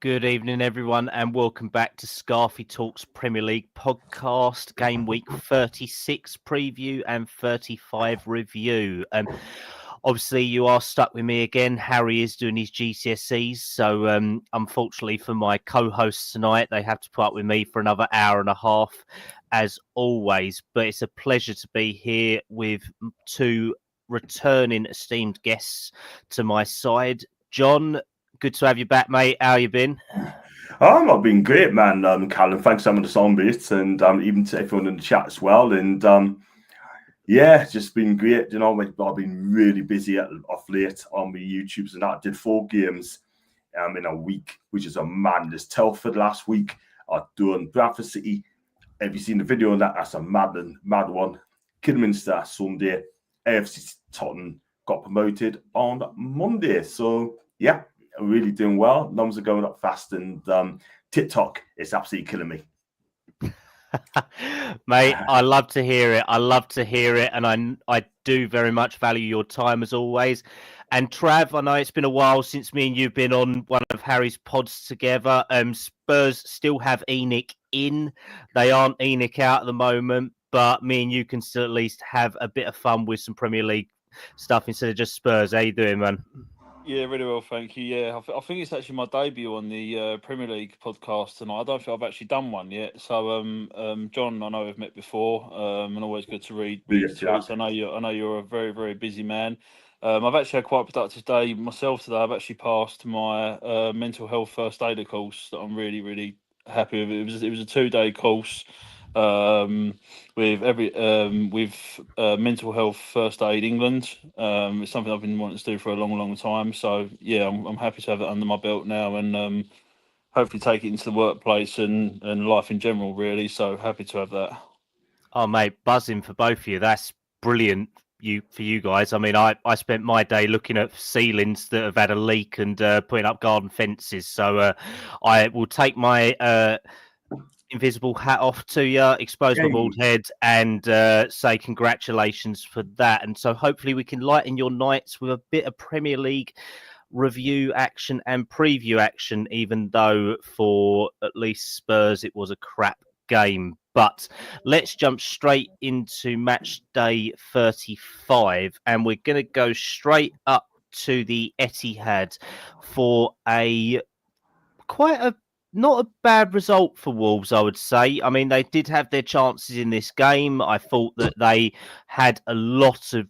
Good evening, everyone, and welcome back to Scarfey Talks Premier League podcast, Game Week 36 preview and 35 review. Obviously, you are stuck with me again. Harry is doing his GCSEs, so unfortunately for my co-hosts tonight, they have to put up with me for another hour and a half, as always. But it's a pleasure to be here with two returning esteemed guests to my side. John, good to have you back, mate. How you been? I've been great, man. Kallum, thanks for having us on, mate, and even to everyone in the chat as well. And yeah, just been great. You know, I've been really busy off late on my YouTubes, and I did 4 games in a week, which is a madness. Telford last week, I've done Bradford City. Have you seen the video on that? That's a mad one. Kidderminster Sunday, AFC Tottenham got promoted on Monday. So yeah, really doing well. Numbers are going up fast, and TikTok is absolutely killing me. Mate, I love to hear it. And I do very much value your time as always. And Trav, I know it's been a while since me and you've been on one of Harry's pods together. Spurs still have Enoch in. They aren't Enoch out at the moment, but me and you can still at least have a bit of fun with some Premier League stuff instead of just Spurs. How you doing, man? Yeah, really well, thank you. Yeah, I think it's actually my debut on the Premier League podcast tonight. I don't think I've actually done one yet. So, John, I know we've met before, and always good to read chats. I know you're a very, very busy man. I've actually had quite a productive day myself today. I've actually passed my mental health first aider course that I'm really, really happy with. It was a 2-day course. With mental health first aid England. It's something I've been wanting to do for a long, long time. So yeah, I'm happy to have it under my belt now, and hopefully take it into the workplace and life in general. Really, so happy to have that. Oh, mate, buzzing for both of you. That's brilliant. For you guys. I mean, I spent my day looking at ceilings that have had a leak and putting up garden fences. So I will take my invisible hat off to you, expose my bald head, and say congratulations for that. And so hopefully we can lighten your nights with a bit of Premier League review action and preview action, even though for at least Spurs it was a crap game. But let's jump straight into match day 35, and we're going to go straight up to the Etihad for not a bad result for Wolves, I would say. I mean, they did have their chances in this game. I thought that they had a lot of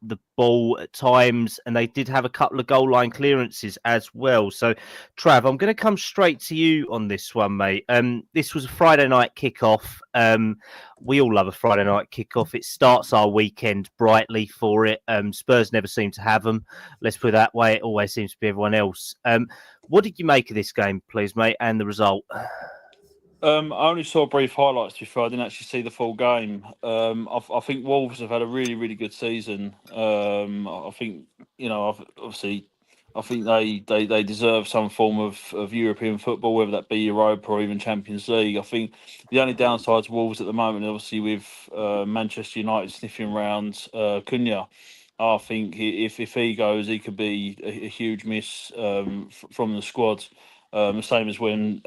the ball at times, and they did have a couple of goal line clearances as well. So, Trav, I'm going to come straight to you on this one, mate. This was a Friday night kickoff. We all love a Friday night kickoff. It starts our weekend brightly for it. Spurs never seem to have them. Let's put it that way. It always seems to be everyone else. What did you make of this game, please, mate, and the result? I only saw brief highlights before. I didn't actually see the full game. I think Wolves have had a really, really good season. I think, I think they deserve some form of European football, whether that be Europa or even Champions League. I think the only downside to Wolves at the moment, obviously, with Manchester United sniffing around Cunha. I think if he goes, he could be a huge miss from the squad. The same as when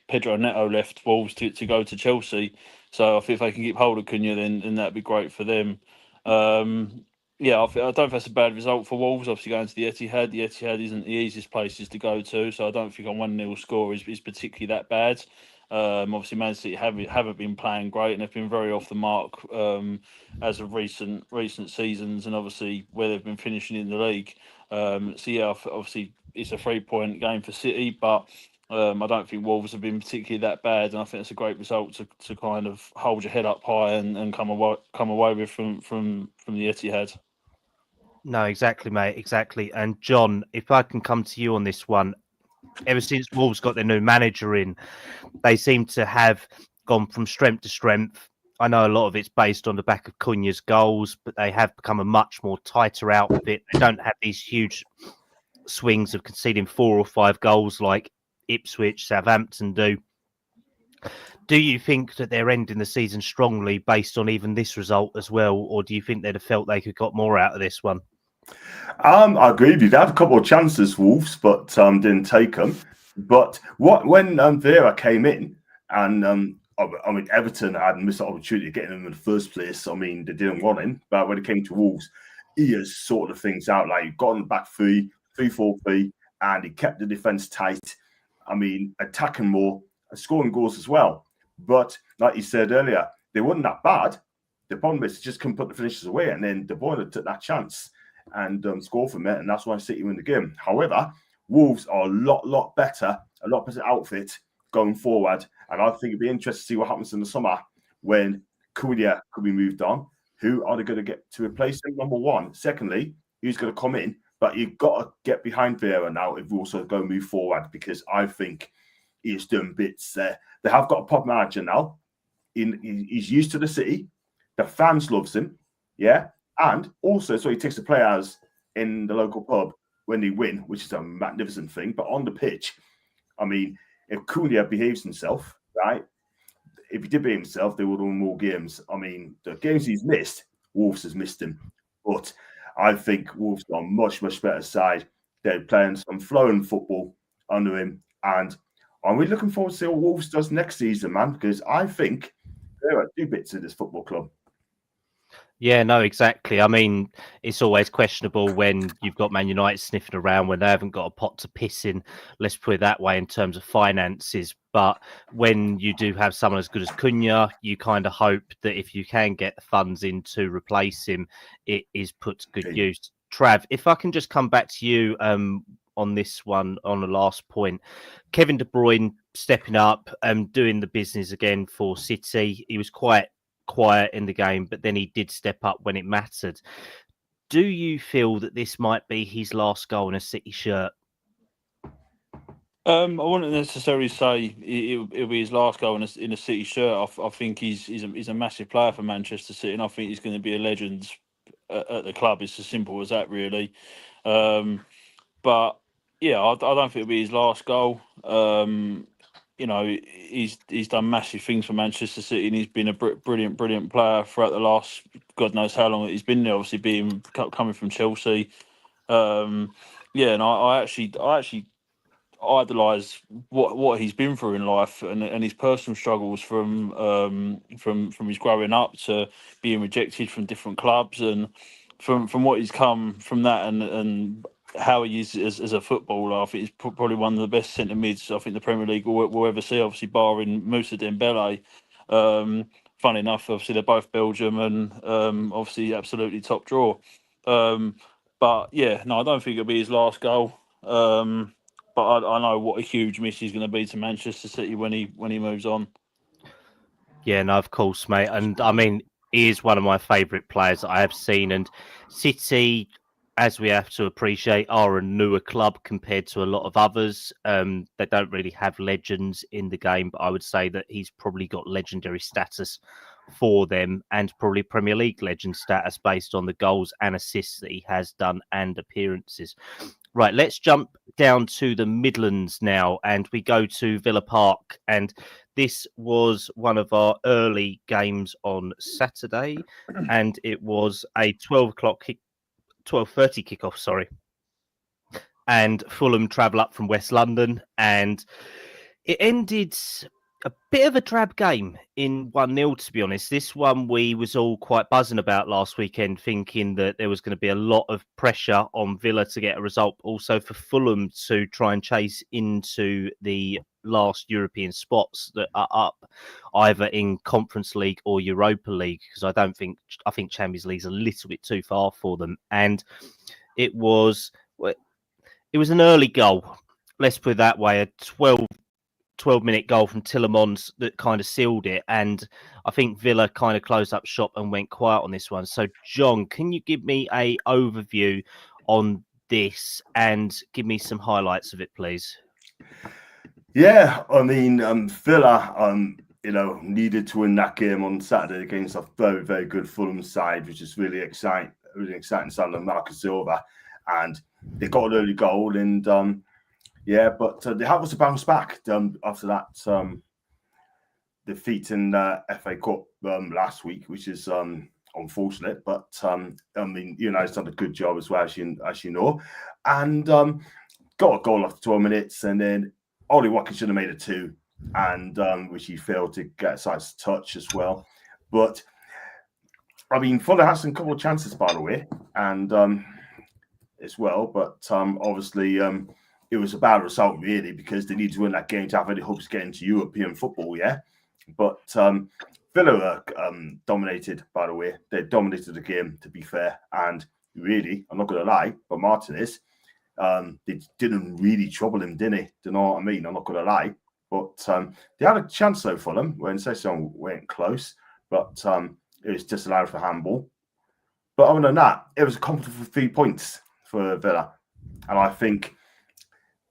Pedro Neto left Wolves to go to Chelsea. So I think if they can keep hold of Cunha, then that'd be great for them. Yeah, I don't think that's a bad result for Wolves. Obviously, going to the Etihad. The Etihad isn't the easiest places to go to, so I don't think a 1-0 score is particularly that bad. Obviously, Man City haven't been playing great and have been very off the mark as of recent seasons, and obviously where they've been finishing in the league. So yeah, obviously it's a 3-point game for City, but I don't think Wolves have been particularly that bad, and I think it's a great result to kind of hold your head up high and come away with from the Etihad. No, exactly, mate, exactly. And John, if I can come to you on this one, ever since Wolves got their new manager in, they seem to have gone from strength to strength. I know a lot of it's based on the back of Cunha's goals, but they have become a much more tighter outfit. They don't have these huge swings of conceding 4 or 5 goals like Ipswich, Southampton do. Do you think that they're ending the season strongly based on even this result as well, or do you think they'd have felt they could got more out of this one? I agree with you. They had a couple of chances, Wolves, but didn't take them. But when Vera came in, and I mean, Everton had missed the opportunity of getting him in the first place. I mean, they didn't want him, but when it came to Wolves, he has sorted things out. Like, he got on the back 3-4-3, and he kept the defense tight. I mean, attacking more and scoring goals as well. But like you said earlier, they weren't that bad. The problem is, just couldn't put the finishes away, and then De Bruyne took that chance and scored from it, and that's why City win the game. However, Wolves are a lot better outfit going forward, and I think it'd be interesting to see what happens in the summer when Cunha could be moved on. Who are they going to get to replace him? Number one. Secondly, who's going to come in? But you've got to get behind Vieira now if we also go move forward, because I think he's doing bits there. They have got a pop manager now. He's used to the city. The fans loves him, yeah, and also so he takes the players in the local pub when they win, which is a magnificent thing. But on the pitch, I mean, if Cunha behaves himself, right? If he did behave himself, they would win more games. I mean, the games he's missed, Wolves has missed him. But I think Wolves are a much better side. They're playing some flowing football under him. And I'm really looking forward to see what Wolves does next season, man, because I think there are two bits of this football club. Yeah, no, exactly. I mean, it's always questionable when you've got Man United sniffing around when they haven't got a pot to piss in, let's put it that way, in terms of finances. But when you do have someone as good as Cunha, you kind of hope that if you can get the funds in to replace him, it is put to good use. Trav, if I can just come back to you on this one, on the last point. Kevin De Bruyne stepping up, doing the business again for City. He was quite quiet in the game, but then he did step up when it mattered. Do you feel that this might be his last goal in a City shirt? I wouldn't necessarily say it'll be his last goal in a City shirt. I think he's a massive player for Manchester City, and I think he's going to be a legend at the club. It's as simple as that, really. But yeah, I don't think it'll be his last goal. You know, he's done massive things for Manchester City, and he's been a brilliant player throughout the last God knows how long he's been there. Obviously, coming from Chelsea. Yeah, and I actually idolise what he's been through in life, and his personal struggles from his growing up to being rejected from different clubs, and from what he's come from that, and how he is as a footballer. I think he's probably one of the best centre mids I think the Premier League will ever see. Obviously, barring Moussa Dembele. Funny enough, obviously they're both Belgium, and obviously absolutely top draw. But yeah, no, I don't think it'll be his last goal. But I know what a huge miss he's going to be to Manchester City when he moves on. Yeah, no, of course, mate. And I mean, he is one of my favourite players that I have seen. And City, as we have to appreciate, are a newer club compared to a lot of others. They don't really have legends in the game, but I would say that he's probably got legendary status for them, and probably Premier League legend status based on the goals and assists that he has done and appearances. Right, let's jump down to the Midlands now, and we go to Villa Park. And this was one of our early games on Saturday, and it was a 12:30 kickoff. Sorry, and Fulham travel up from West London, and it ended a bit of a drab game in 1-0, to be honest. This one we was all quite buzzing about last weekend, thinking that there was going to be a lot of pressure on Villa to get a result, also for Fulham to try and chase into the last European spots that are up, either in Conference League or Europa League, because I think Champions League's a little bit too far for them. And it was an early goal, let's put it that way, a 12-minute goal from Tillemans that kind of sealed it. And I think Villa kind of closed up shop and went quiet on this one. So, John, can you give me an overview on this and give me some highlights of it, please? Yeah, I mean, Villa, needed to win that game on Saturday against a very good Fulham side, which is really exciting side of Marcus Silva. And they got an early goal, and but they had to bounce back after that defeat in the FA Cup last week, which is unfortunate. But I mean, United's done a good job as well, as you know, and got a goal after 12 minutes, and then Ollie Watkins should have made it 2, and which he failed to get a size touch as well. But I mean, Fulham had some couple of chances, by the way, and as well. But obviously, it was a bad result, really, because they needed to win that game to have any hopes of getting to European football, yeah. But Villa dominated, by the way. They dominated the game, to be fair. And really, I'm not going to lie, but Martinez, they didn't really trouble him, didn't they? Do you know what I mean? I'm not going to lie. But they had a chance, though, for them, when Sesson went close. But it was just allowed for handball. But other than that, it was a comfortable 3 points for Villa. And I think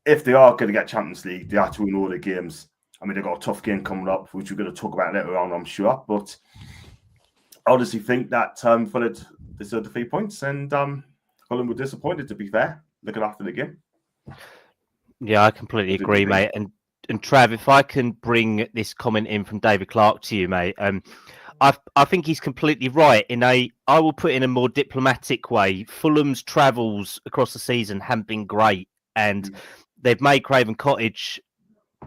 if they are going to get Champions League, they have to win all the games. I mean, they've got a tough game coming up, which we're going to talk about later on, I'm sure. But I honestly think that Fulham deserved the 3 points, and Fulham were disappointed, to be fair, looking after the game. Yeah, I completely agree, mate. And Trav, if I can bring this comment in from David Clark to you, mate. I think he's completely right. I will put in a more diplomatic way. Fulham's travels across the season haven't been great, and they've made Craven Cottage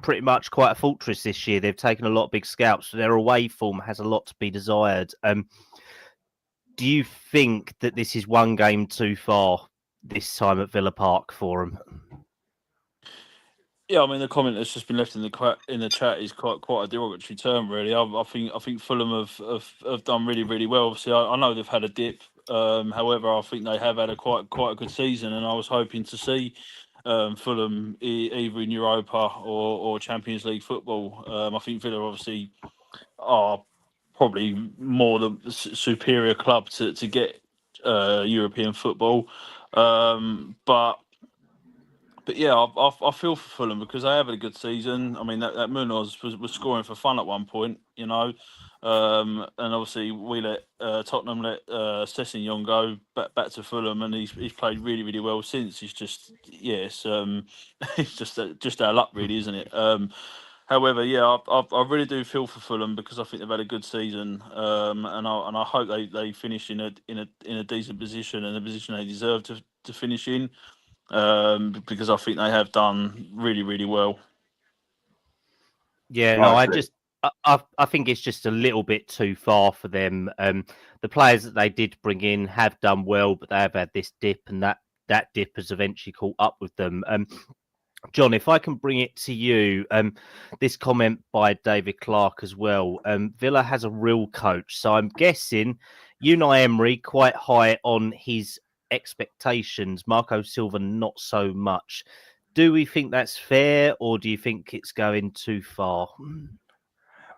pretty much quite a fortress this year. They've taken a lot of big scalps, so their away form has a lot to be desired. Do you think that this is one game too far this time at Villa Park for them? Yeah, I mean the comment that's just been left in the chat is quite a derogatory term, really. I think Fulham have done really, really well. Obviously, I know they've had a dip. However, I think they have had a quite a good season, and I was hoping to see Fulham either in Europa or Champions League football. I think Villa obviously are probably more the superior club to get European football, But yeah, I feel for Fulham because they have had a good season. I mean, that Munoz was scoring for fun at one point, you know. And obviously we let Tottenham let Sessegnon go back to Fulham, and he's played really, really well since. He's just it's just our luck, really, isn't it? However, yeah, I really do feel for Fulham because I think they've had a good season, and I hope they finish in a decent position and a position they deserve to finish in. Because I think they have done really, really well. Yeah, no, I think it's just a little bit too far for them. The players that they did bring in have done well, but they have had this dip, and that dip has eventually caught up with them. John, if I can bring it to you, this comment by David Clark as well. Villa has a real coach, so I'm guessing Unai Emery quite high on his expectations. Marco Silva not so much. Do we think that's fair, or do you think it's going too far?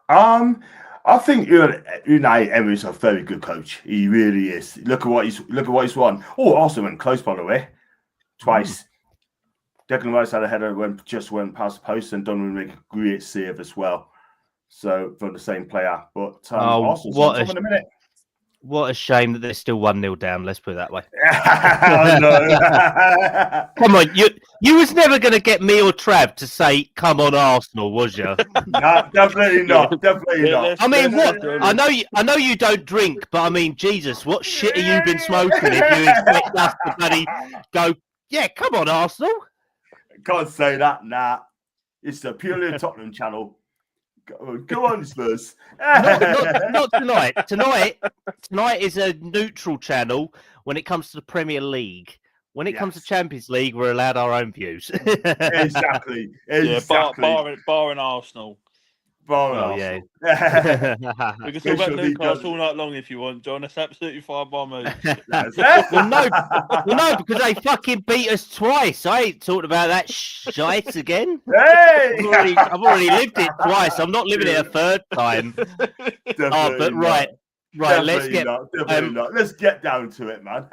I think Unai Emery's a very good coach. He really is. Look at what he's won. Oh, also went close, by the way, twice. Declan Rice had a header went past the post, and Donovan made a great save as well. So from the same player, but Arsenal's on top in a minute. What a shame that they're still 1-0 down. Let's put it that way. Come on, you was never going to get me or Trav to say, "Come on, Arsenal," was you? No, definitely not. Definitely not. I mean, what? I know you don't drink, but I mean, Jesus, what shit have you been smoking if you expect us to bloody go? Yeah, come on, Arsenal. Can't say that. Nah, it's a purely a Tottenham channel. Go on, Spurs. Not tonight. Tonight is a neutral channel when it comes to the Premier League. When it comes to Champions League, we're allowed our own views. Exactly. Yeah, barring Arsenal. Yeah. We can talk about Newcastle all night long if you want, John. That's absolutely fine by me. well, no, because they fucking beat us twice. I ain't talking about that shite again. Hey! I've already lived it twice. I'm not living it a third time. Right. Let's get not. Let's get down to it, man.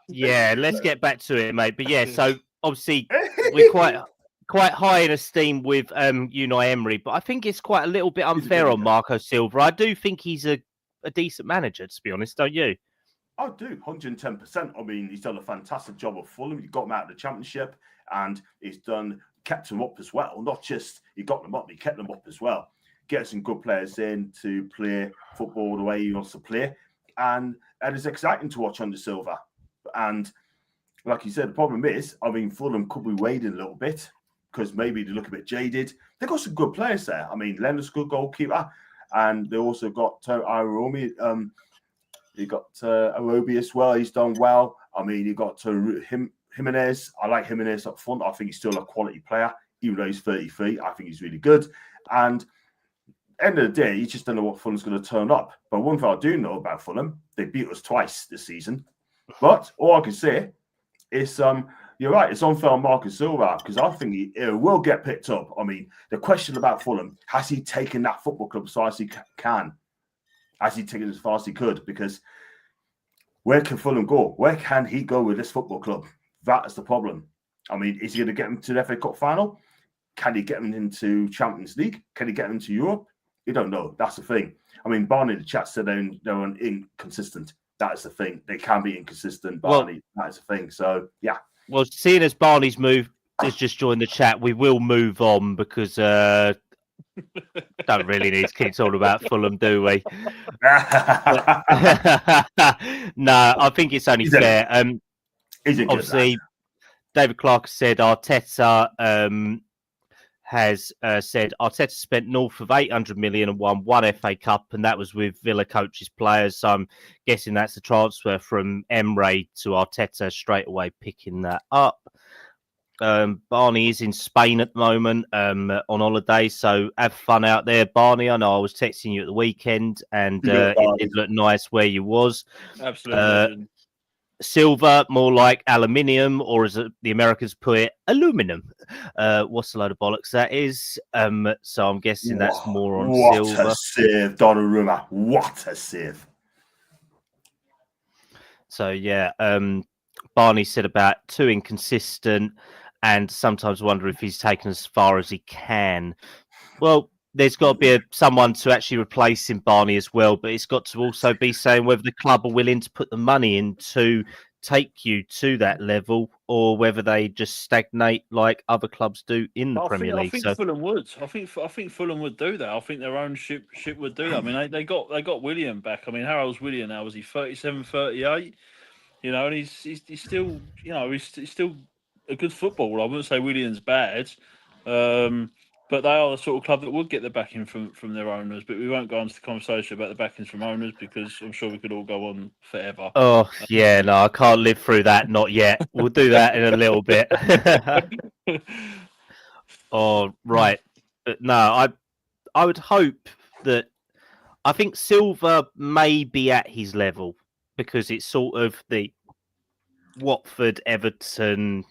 Yeah, let's get back to it, mate. But yeah, so obviously we're quite high in esteem with Unai Emery, but I think it's quite a little bit unfair on Marco Silva. I do think he's a decent manager, to be honest, don't you? I do, 110%. I mean, he's done a fantastic job at Fulham. He got them out of the Championship, and he's kept them up as well. Not just he got them up, he kept them up as well. Get some good players in to play football the way he wants to play, and it's exciting to watch under Silva. And like you said, the problem is, I mean, Fulham could be waiting a little bit. because maybe they look a bit jaded. They've got some good players there. I mean, Leonard's a good goalkeeper, and they also got Iromi. You got Arobi as well. He's done well. I mean, you got Jimenez. I like Jimenez up front. I think he's still a quality player, even though he's 33. I think he's really good. And end of the day, you just don't know what Fulham's going to turn up. But one thing I do know about Fulham, they beat us twice this season. But all I can say is, you're right, it's unfair on Marcus Silva, because I think he will get picked up. I mean, the question about Fulham, has he taken that football club as far as he can? Has he taken it as far as he could? Because where can Fulham go? Where can he go with this football club? That is the problem. I mean, is he going to get him to the FA Cup final? Can he get him into Champions League? Can he get him to Europe? You don't know. That's the thing. I mean, Barney in the chat said they're inconsistent. That is the thing. They can be inconsistent, Barney. That is the thing. So, yeah. Well, seeing as Barney's has just joined the chat, we will move on because don't really need to keep talking about Fulham, do we? No, I think it's only fair. Obviously, David Clark said Arteta has said Arteta spent north of 800 million and won one FA Cup, and that was with Villa coaches players. So I'm guessing that's a transfer from Emre to Arteta straight away, picking that up. Barney is in Spain at the moment on holiday, so have fun out there, Barney. I know I was texting you at the weekend, and it did look nice where you was. Absolutely. Silver, more like aluminium, or as the Americans put it, aluminum. What's a load of bollocks that is? So I'm guessing that's more on silver. What a save, Donnarumma. What a save. So, yeah, Barney said about too inconsistent and sometimes wonder if he's taken as far as he can. Well, there's got to be someone to actually replace him, Barney, as well. But it's got to also be saying whether the club are willing to put the money in to take you to that level, or whether they just stagnate like other clubs do in the Premier League. I think Fulham would. I think Fulham would do that. I think their ownership would do that. I mean, they got William back. I mean, how old's William now? Was he 37, 38? You know, and he's still, you know, he's still a good footballer. I wouldn't say William's bad. But they are the sort of club that would get the backing from their owners. But we won't go into the conversation about the backings from owners, because I'm sure we could all go on forever. Oh, yeah, no, I can't live through that. Not yet. We'll do that in a little bit. Oh, right. But no, I would hope that... I think Silva may be at his level, because it's sort of the Watford, Everton...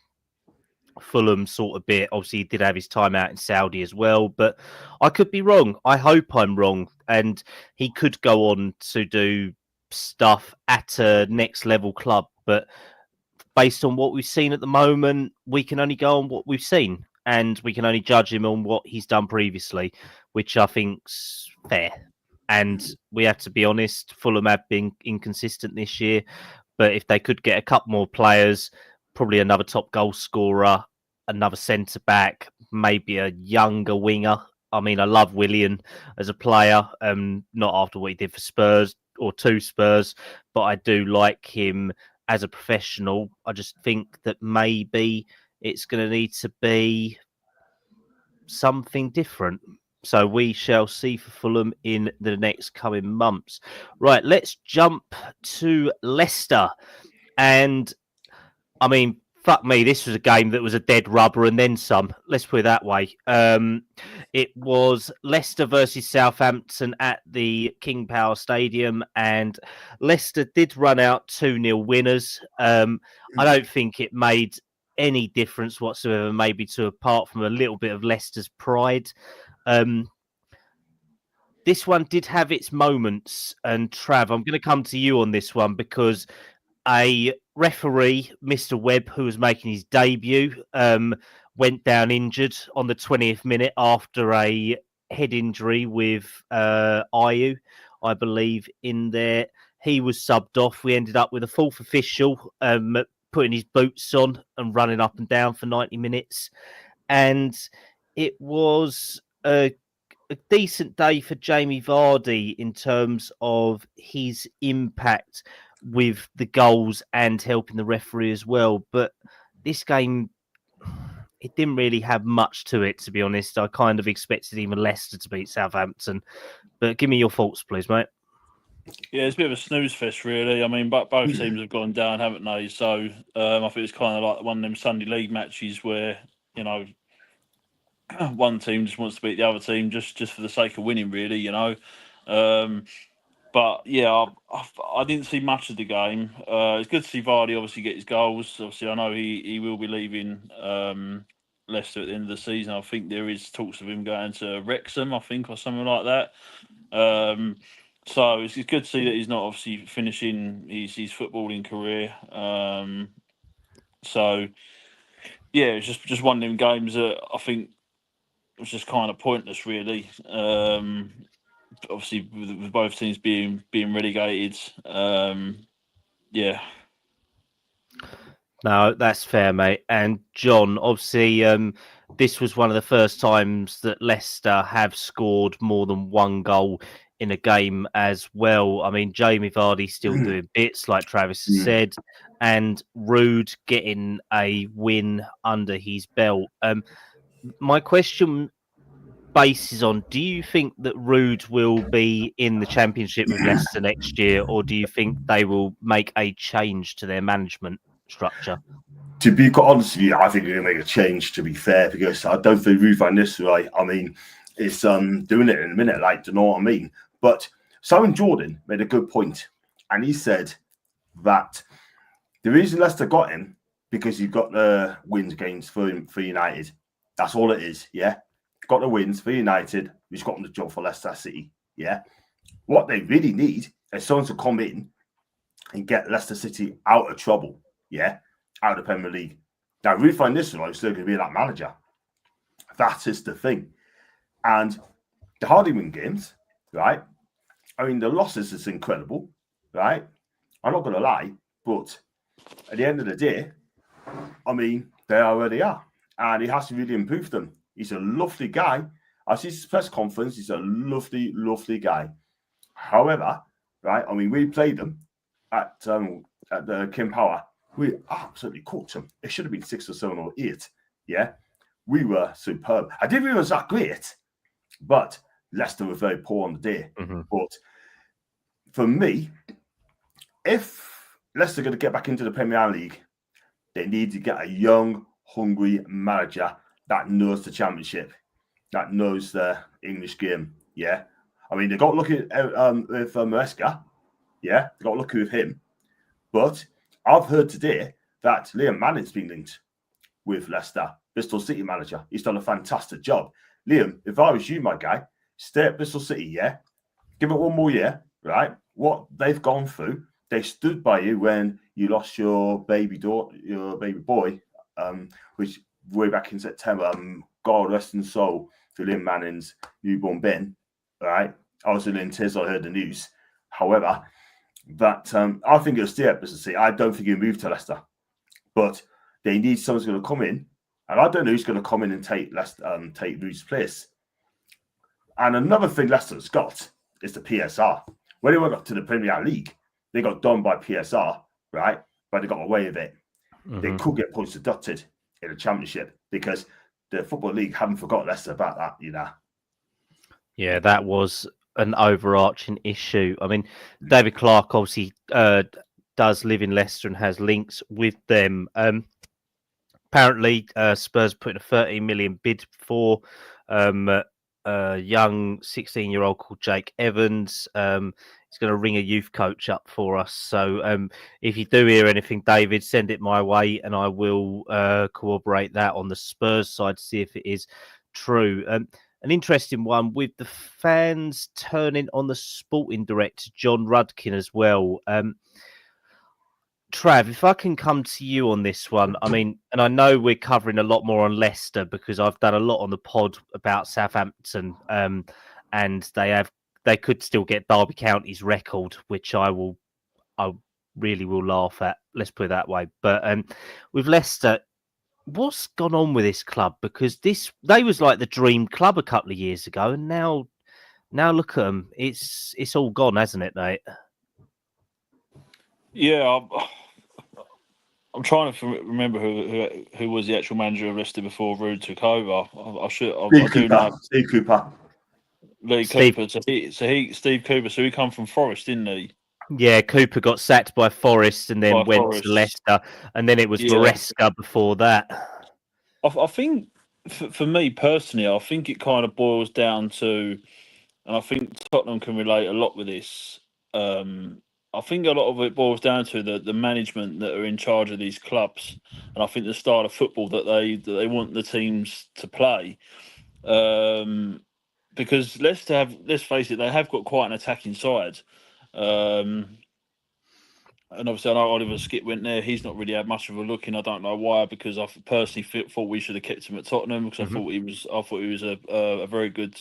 Fulham sort of bit. Obviously, he did have his time out in Saudi as well, but I could be wrong. I hope I'm wrong, and he could go on to do stuff at a next level club. But based on what we've seen at the moment, we can only go on what we've seen, and we can only judge him on what he's done previously, which I think's fair. And we have to be honest, Fulham have been inconsistent this year, but if they could get a couple more players, probably another top goal scorer, another centre-back, maybe a younger winger. I mean, I love Willian as a player, not after what he did for Spurs or to Spurs, but I do like him as a professional. I just think that maybe it's going to need to be something different. So we shall see for Fulham in the next coming months. Right, let's jump to Leicester. And I mean, fuck me, this was a game that was a dead rubber and then some. Let's put it that way. It was Leicester versus Southampton at the King Power Stadium, and Leicester did run out 2-0 winners. I don't think it made any difference whatsoever, maybe apart from a little bit of Leicester's pride. This one did have its moments, and Trav, I'm going to come to you on this one because a referee, Mr. Webb, who was making his debut, went down injured on the 20th minute after a head injury with Ayew, I believe, in there. He was subbed off. We ended up with a fourth official putting his boots on and running up and down for 90 minutes. And it was a decent day for Jamie Vardy in terms of his impact with the goals and helping the referee as well. But this game, it didn't really have much to it, to be honest. I kind of expected even Leicester to beat Southampton. But give me your thoughts, please, mate. Yeah, it's a bit of a snooze fest, really. I mean, but both teams have gone down, haven't they? So I think it's kind of like one of them Sunday League matches where, you know, one team just wants to beat the other team just for the sake of winning, really, you know. But yeah, I didn't see much of the game. It's good to see Vardy obviously get his goals. Obviously, I know he will be leaving Leicester at the end of the season. I think there is talks of him going to Wrexham, I think, or something like that. So it's good to see that he's not obviously finishing his footballing career. So yeah, it's just one of them games that I think was just kind of pointless, really. Obviously, with both teams being relegated. Yeah. No, that's fair, mate. And John, obviously, this was one of the first times that Leicester have scored more than one goal in a game as well. I mean, Jamie Vardy still doing bits, like Travis has said, and Rude getting a win under his belt. My question bases on, do you think that Rude will be in the Championship with Leicester next year, or do you think they will make a change to their management structure? To be quite honest with you, I think they're going to make a change, to be fair, because I don't think Ruud van Nistelrooy, I mean, is doing it in a minute, like, do you know what I mean? But Simon Jordan made a good point, and he said that the reason Leicester got him because he got the wins against for United. That's all it is, yeah? Got the wins for United, he's got him the job for Leicester City, yeah? What they really need is someone to come in and get Leicester City out of trouble, yeah? Out of the Premier League. Now, Ruud van Nistelrooy is still going to be that manager. That is the thing. And the hardly win games, right? I mean, the losses is incredible, right? I'm not going to lie, but at the end of the day, I mean, they are where they are. And he has to really improve them. He's a lovely guy. I see his press conference. He's a lovely, lovely guy. However, right, I mean, we played them at the Kim Power. We absolutely cooked them. It should have been 6 or 7 or 8. Yeah, we were superb. I didn't realize that great, but Leicester were very poor on the day. But for me, if Leicester are going to get back into the Premier League, they need to get a young, hungry manager that knows the Championship, that knows the English game. Yeah, I mean, they got lucky with Maresca. Yeah, they got lucky with him, but I've heard today that Liam Manning's been linked with Leicester, Bristol City manager. He's done a fantastic job. Liam, if I was you, my guy, stay at Bristol City, yeah? Give it one more year, right? What they've gone through, they stood by you when you lost your baby boy, which way back in September. God rest his soul to Liam Manning's newborn Ben, right? I was in tears. I heard the news. However, that I think he'll stay at Bristol City. I don't think he'll move to Leicester, but they need someone who's going to come in, and I don't know who's going to come in and take Ruud's place. And another thing Leicester's got is the PSR. When they went up to the Premier League, they got done by PSR, right? But they got away with it. They could get points deducted in the Championship because the Football League haven't forgot Leicester about that, you know. Yeah, that was an overarching issue. I mean, David Clark obviously does live in Leicester and has links with them. Apparently, Spurs put in a 13 million bid for a young 16-year-old called Jake Evans. He's going to ring a youth coach up for us. So if you do hear anything, David, send it my way and I will corroborate that on the Spurs side to see if it is true. An interesting one with the fans turning on the sporting director, John Rudkin, as well. Trav, if I can come to you on this one, I mean, and I know we're covering a lot more on Leicester because I've done a lot on the pod about Southampton, and they could still get Derby County's record, which I really will laugh at. Let's put it that way. But with Leicester, what's gone on with this club? Because they was like the dream club a couple of years ago, and now look at them. It's all gone, hasn't it, mate? Yeah, I'm trying to remember who was the actual manager of Leicester before Ruud took over. I do know Steve Cooper. Lee Steve. Cooper. Steve Cooper. So he come from Forest, didn't he? Yeah, Cooper got sacked by Forest and then went to Leicester, and then it was Maresca before that. I think for me personally, I think it kind of boils down to, and I think Tottenham can relate a lot with this. I think a lot of it boils down to the management that are in charge of these clubs, and I think the style of football that they want the teams to play. Because let's face it, they have got quite an attacking side. And obviously, I know Oliver Skip went there. He's not really had much of a look in. I don't know why, because I personally thought we should have kept him at Tottenham because I thought he was a very good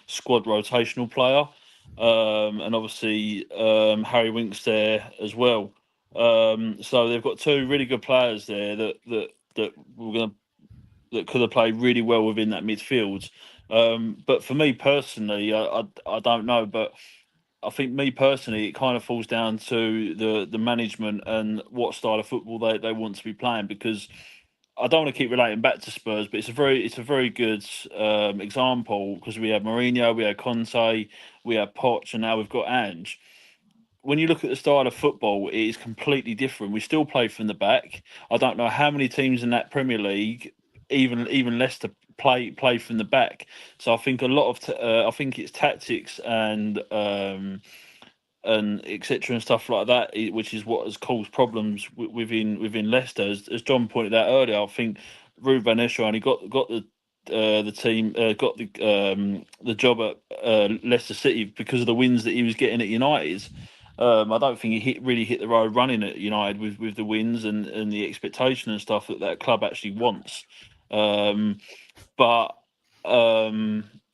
squad rotational player, and obviously Harry Winks there as well. So they've got two really good players there that could have played really well within that midfield. But for me personally, I don't know, but I think me personally, it kind of falls down to the management and what style of football they want to be playing. Because I don't want to keep relating back to Spurs, but it's a very good example because we had Mourinho, we had Conte, we had Poch, and now we've got Ange. When you look at the style of football, it is completely different. We still play from the back. I don't know how many teams in that Premier League, even Leicester, play from the back. So I think a lot of I think it's tactics and etc. and stuff like that, which is what has caused problems within Leicester. As John pointed out earlier, I think Ruud van Nistelrooy only got the team got the job at Leicester City because of the wins that he was getting at United. I don't think he really hit the road running at United with the wins and the expectation and stuff that club actually wants. But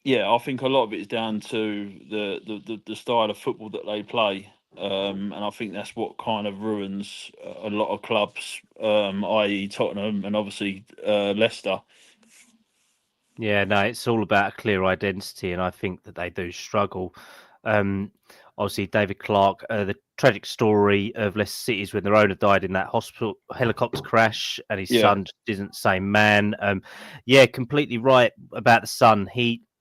yeah, I think a lot of it is down to the style of football that they play, and I think that's what kind of ruins a lot of clubs, i.e. Tottenham and obviously Leicester. Yeah, no, it's all about a clear identity, and I think that they do struggle. Obviously, David Clark, the tragic story of Leicester City is when their owner died in that hospital helicopter crash, and his son just isn't the same man. Yeah, completely right about the son.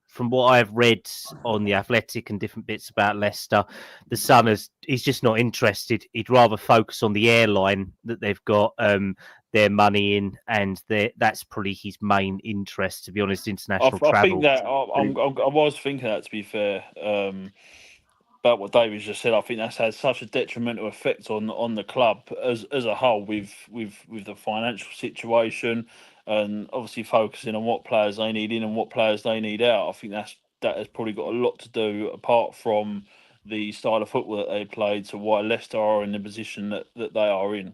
From what I've read on the Athletic and different bits about Leicester, the son he's just not interested. He'd rather focus on the airline that they've got their money in, and that's probably his main interest, to be honest. International travel. I think that I was thinking that, to be fair. About what David just said, I think that's had such a detrimental effect on the club as a whole, with the financial situation, and obviously focusing on what players they need in and what players they need out. I think that has probably got a lot to do, apart from the style of football that they played, to why Leicester are in the position that they are in.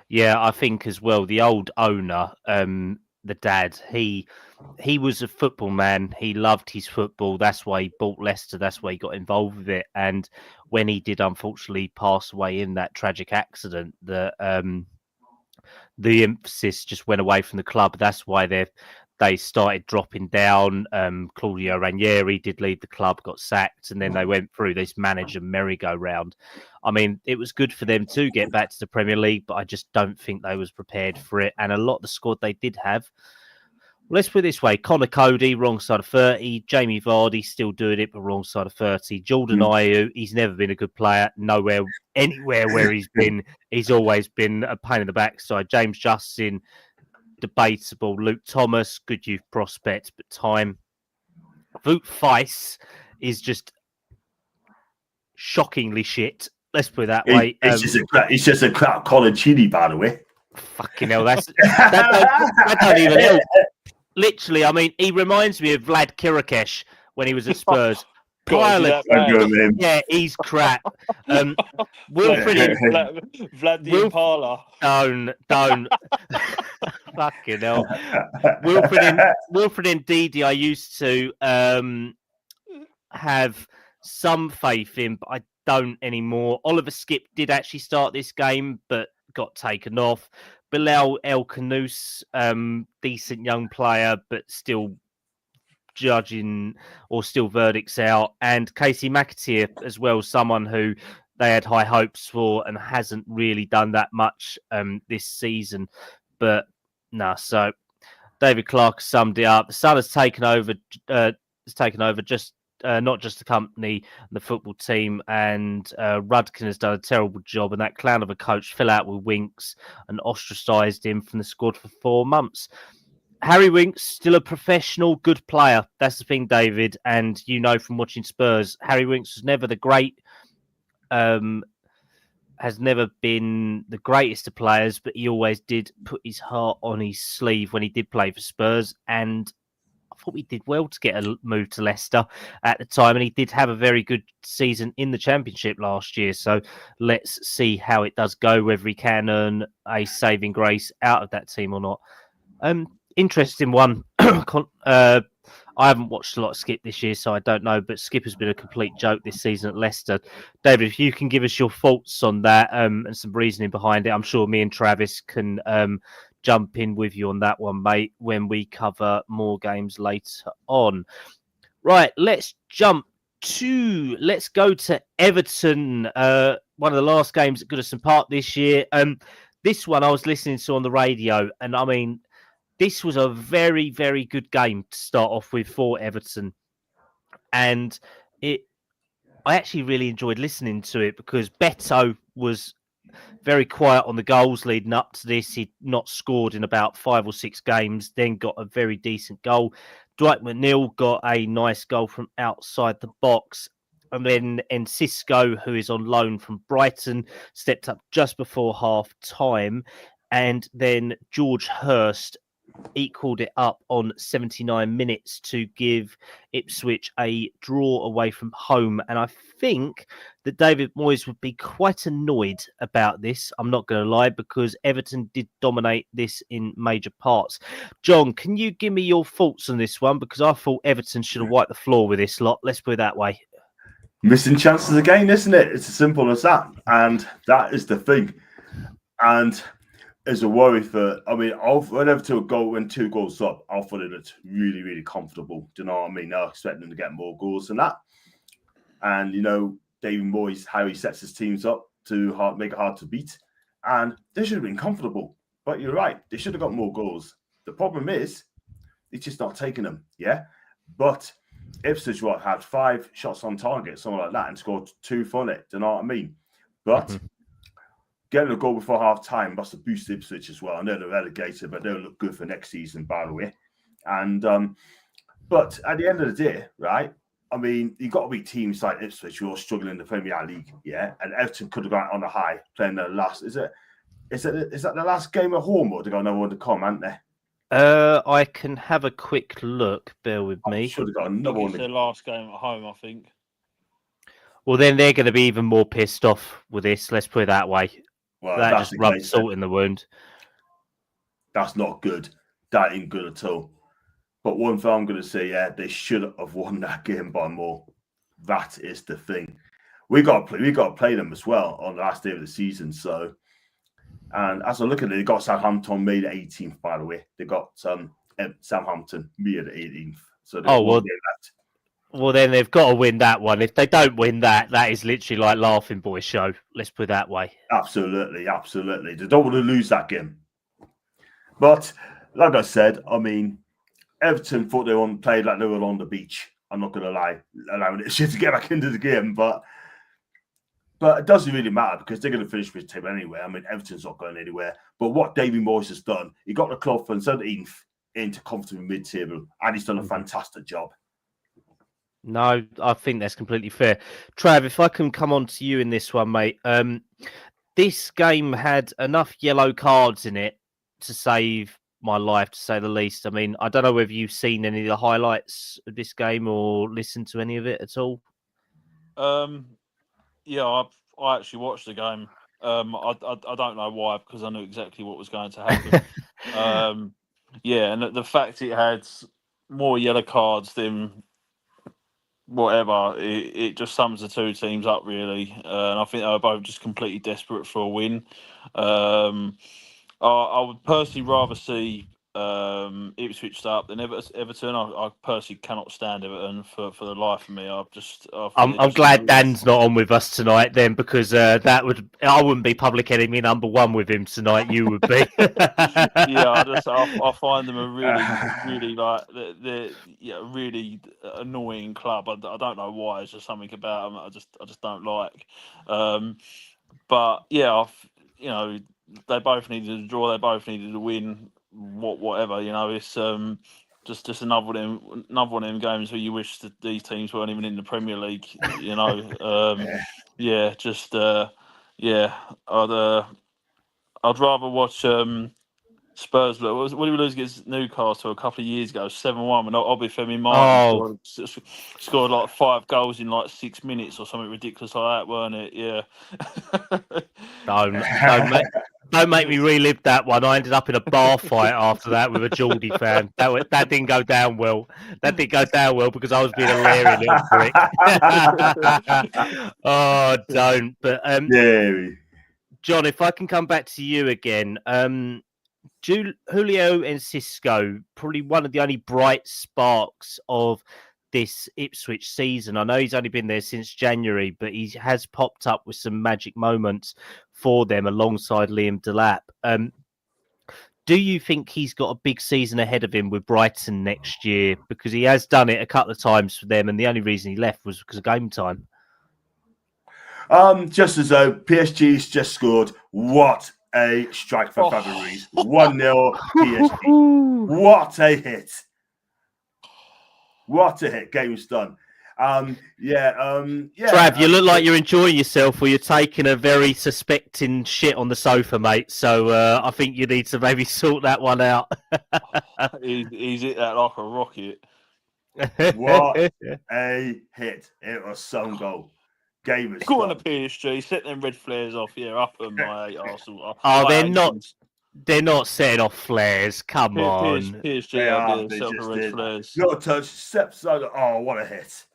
Yeah, I think as well, the old owner, the dad, he was a football man. He loved his football. That's why he bought Leicester. That's why he got involved with it. And when he did unfortunately pass away in that tragic accident, the emphasis just went away from the club. That's why they started dropping down. Claudio Ranieri did leave the club, got sacked, and then they went through this manager merry-go-round. I mean, it was good for them to get back to the Premier League, but I just don't think they was prepared for it. And a lot of the squad they did have, let's put it this way: Connor Cody, wrong side of 30. Jamie Vardy, still doing it, but wrong side of 30. Jordan Ayew, he's never been a good player. Anywhere where he's been, he's always been a pain in the backside. James Justin, debatable. Luke Thomas, good youth prospect, but time. Wout Faes is just shockingly shit. Let's put it that way. It's just a crap college chili, by the way. Fucking hell, that don't even help. Literally, I mean, he reminds me of Vlad Kirakesh when he was at Spurs. Pilot, yeah, he's crap. Wilfred the Impala. Don't. Fucking hell. Wilfred Ndidi, I used to have some faith in, but I don't anymore. Oliver Skip did actually start this game, but got taken off. Bilal El Khanous, decent young player, but still judging or still verdicts out. And Casey McAteer as well, someone who they had high hopes for and hasn't really done that much this season. But no, so David Clark summed it up. The Sun has taken over. Just not just the company, the football team, and Rudkin has done a terrible job. And that clown of a coach fell out with Winks and ostracised him from the squad for 4 months. Harry Winks, still a professional, good player. That's the thing, David. And you know from watching Spurs, Harry Winks was never the great. Has never been the greatest of players, but he always did put his heart on his sleeve when he did play for Spurs. And I thought we did well to get a move to Leicester at the time. And he did have a very good season in the Championship last year. So let's see how it does go, whether he can earn a saving grace out of that team or not. Interesting one. I haven't watched a lot of Skip this year, so I don't know. But Skip has been a complete joke this season at Leicester. David, if you can give us your thoughts on that and some reasoning behind it, I'm sure me and Travis can jump in with you on that one, mate, when we cover more games later on. Right, let's go to Everton. One of the last games at Goodison Park this year. This one I was listening to on the radio, and I mean, this was a very, very good game to start off with for Everton. And I actually really enjoyed listening to it because Beto was very quiet on the goals leading up to this. He'd not scored in about 5 or 6 games, then got a very decent goal. Dwight McNeil got a nice goal from outside the box. And then Enciso, who is on loan from Brighton, stepped up just before half time. And then George Hurst equaled it up on 79 minutes to give Ipswich a draw away from home. And I think that David Moyes would be quite annoyed about this. I'm not going to lie, because Everton did dominate this in major parts. John, can you give me your thoughts on this one? Because I thought Everton should have wiped the floor with this lot. Let's put it that way. Missing chances again, isn't it? It's as simple as that. And that is the thing. And as a worry for, I mean, whenever when 2 goals up, I thought it looked really, really comfortable. Do you know what I mean? I expect them to get more goals than that. And, you know, David Moyes, how he sets his teams up to make it hard to beat. And they should have been comfortable. But you're right, they should have got more goals. The problem is, it's just not taking them, yeah? But Ipswich had 5 shots on target, something like that, and scored 2 from it. Do you know what I mean? But getting a goal before half time must have boosted Ipswich as well. I know they're relegated, but they'll look good for next season, by the way. And but at the end of the day, right? I mean, you've got to beat teams like Ipswich who are struggling in the Premier League, yeah. And Everton could have gone on a high playing their last. Is that the last game at home, or they got another one to come, haven't they? I can have a quick look. Bear with me. Should have got another one. It's their last game at home, I think. Well, then they're going to be even more pissed off with this. Let's put it that way. Well, that just rubs salt in the wound. That's not good. That ain't good at all. But one thing I'm going to say, yeah, they should have won that game by more. That is the thing. We got to play them as well on the last day of the season. So, and as I look at it, they got Southampton May the 18th. By the way, they got Southampton May the 18th. So well, then they've got to win that one. If they don't win that, that is literally like Laughing Boy show. Let's put it that way. Absolutely, absolutely. They don't want to lose that game. But like I said, I mean, Everton thought they played like they were on the beach. I'm not going to lie, allowing it to get back into the game. But it doesn't really matter because they're going to finish with the table anyway. I mean, Everton's not going anywhere. But what David Moyes has done, he got the club from 17th into comfortable mid-table, and he's done a fantastic job. No, I think that's completely fair. Trav, if I can come on to you in this one, mate. This game had enough yellow cards in it to save my life, to say the least. I mean, I don't know whether you've seen any of the highlights of this game or listened to any of it at all. Yeah, I actually watched the game. I don't know why, because I knew exactly what was going to happen. Yeah, and the fact it had more yellow cards than whatever, it just sums the 2 teams up, really. And I think they were both just completely desperate for a win. I would personally rather see Ipswich up, then Everton. I personally cannot stand Everton for the life of me. I'm glad Dan's not on with us tonight then, because I wouldn't be public enemy number one with him tonight. You would be. Yeah, I find them a really like they're really annoying club. I don't know why. It's just something about them I just don't like. But yeah, they both needed a draw. They both needed a win. Whatever, it's just another one of them games where you wish that these teams weren't even in the Premier League. I'd rather watch Spurs. What did we lose against Newcastle a couple of years ago? 7-1. And Obafemi Martin scored like 5 goals in like 6 minutes or something ridiculous like that, weren't it? Yeah. Don't make me relive that one. I ended up in a bar fight after that with a Geordie fan. That didn't go down well. That didn't go down well because I was being a leery little prick. Oh, don't. But John, if I can come back to you again, Julio and Cisco, probably one of the only bright sparks of this Ipswich season. I know he's only been there since January, but he has popped up with some magic moments for them alongside Liam Delap. Do you think he's got a big season ahead of him with Brighton next year? Because he has done it a couple of times for them, and the only reason he left was because of game time. Just as though PSG's just scored. What a strike for Fabregas. 1-0 PSG. What a hit. What a hit. Game's done. Trav, you look like you're enjoying yourself, or you're taking a very suspecting shit on the sofa, mate. So I think you need to maybe sort that one out. He's hit that like a rocket. What a hit. It was some goal. Game is Go on the PSG, set them red flares off. Yeah, up them, I hate Arsenal. They're not setting off flares. Come on. PSG set off red flares. Not a touch, steps out. Oh, what a hit.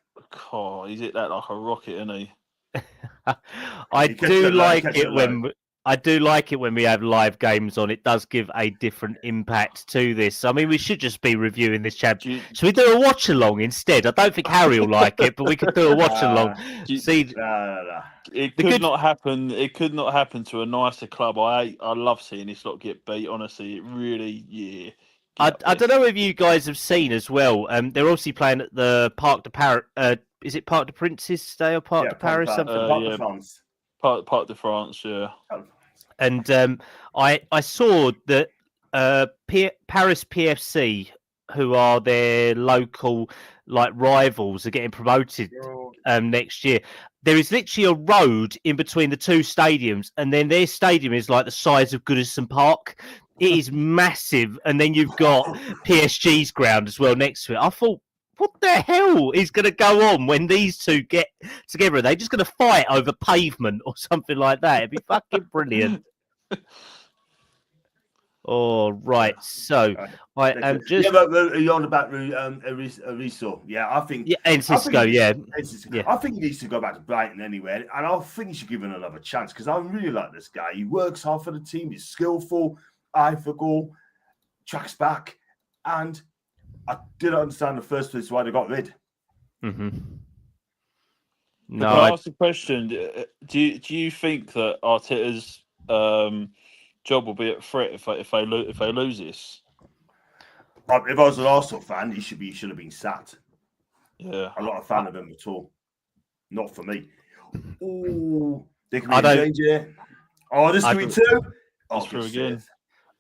God, he's hit that like a rocket, isn't he? I do like it when we have live games on. It does give a different impact to this. I mean, we should just be reviewing this chap. Should we do a watch along instead? I don't think Harry will like it, but we could do a watch along. It could not happen. It could not happen to a nicer club. I love seeing this lot get beat. Honestly, it really, yeah. I don't know if you guys have seen as well. They're obviously playing at the Parc de Paris. Is it Parc de Princes today or Parc de Paris? Parc de France. Parc de France, yeah. And I saw that Paris PFC, who are their local rivals, are getting promoted next year. There is literally a road in between the two stadiums, and then their stadium is like the size of Goodison Park. It is massive, and then you've got PSG's ground as well next to it. I thought, what the hell is going to go on when these two get together? Are they just going to fight over pavement or something like that? It'd be fucking brilliant. All right, so I am just. Yeah, but you're on about Ariso. Yeah, I think. Yeah, and Cisco. Yeah. I think he needs to go back to Brighton anyway, and I think he should give him another chance because I really like this guy. He works hard for the team. He's skillful, eye for goal, tracks back, and I didn't understand the first place why they got rid. Mm-hmm. No, I ask the question: Do you think that Arteta's job will be at threat if they lose this? If I was an Arsenal fan, he should have been sacked. Yeah, I'm not a fan of him at all. Not for me. Oh, they can be in danger. Oh, this could be two. Oh, true again.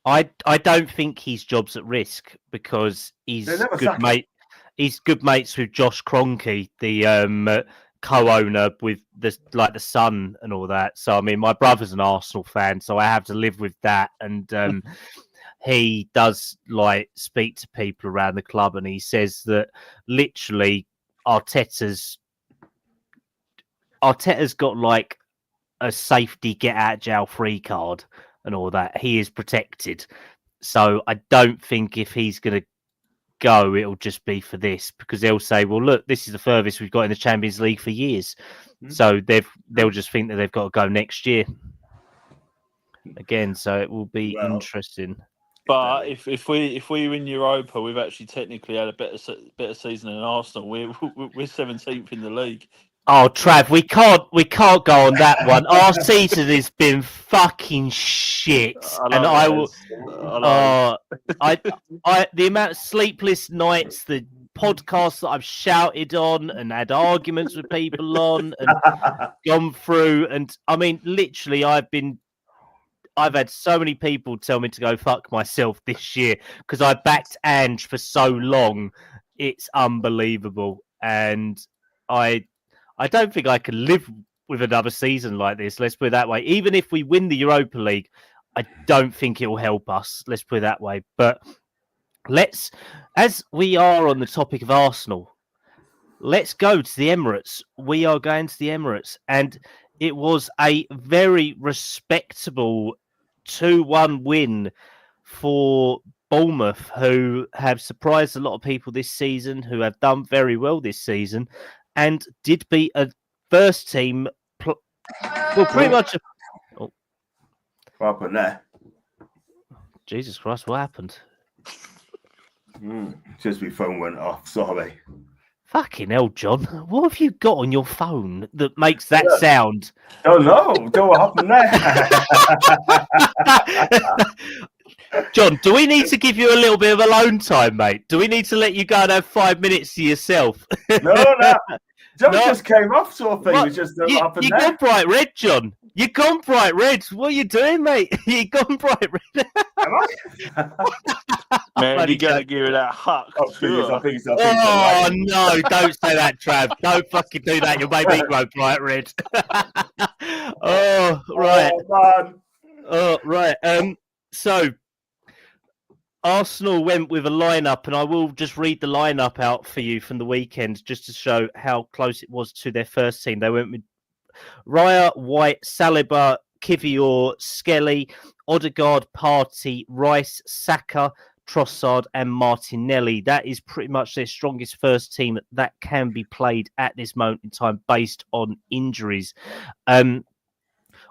I don't think his job's at risk because he's good mate. He's good mates with Josh Kroenke, the co-owner with the son and all that. So I mean, my brother's an Arsenal fan, so I have to live with that. And he does speak to people around the club, and he says that literally Arteta's got a safety get out jail free card and all that. He is protected. So I don't think if he's going to go, it'll just be for this, because they'll say, well, look, this is the furthest we've got in the Champions League for years. Mm-hmm. So they'll just think that they've got to go next year again. So it will be interesting. But if we win Europa, we've actually technically had a better season than Arsenal. We're 17th in the league. Oh, Trav, we can't go on that one. Our season has been fucking shit, and I will. The amount of sleepless nights, the podcasts that I've shouted on and had arguments with people on, and gone through, and I mean, literally, I've had so many people tell me to go fuck myself this year because I backed Ange for so long. It's unbelievable, and I don't think I can live with another season like this. Let's put it that way. Even if we win the Europa League, I don't think it will help us. Let's put it that way. But as we are on the topic of Arsenal, let's go to the Emirates. We are going to the Emirates, and it was a very respectable 2-1 win for Bournemouth, who have surprised a lot of people this season, who have done very well this season, and did beat a first team. Pretty much. What happened there? Jesus Christ, what happened? Just my phone went off. Sorry. Fucking hell, John. What have you got on your phone that makes that sound? Don't know. Don't know what happened there. John, do we need to give you a little bit of alone time, mate? Do we need to let you go and have 5 minutes to yourself? No. John just came off, sort of thing. It just happened there. You've gone bright red, John. You've gone bright red. What are you doing, mate? You've gone bright red. Am I? Man, you gotta give it that huck. I think so. Oh, no, don't say that, Trav. Don't fucking do that. You'll make me go bright red. Oh, right. Oh, man. Oh, right. So, Arsenal went with a lineup, and I will just read the lineup out for you from the weekend just to show how close it was to their first team. They went with Raya, White, Saliba, Kivior, Skelly, Odegaard, Partey, Rice, Saka, Trossard, and Martinelli. That is pretty much their strongest first team that can be played at this moment in time based on injuries.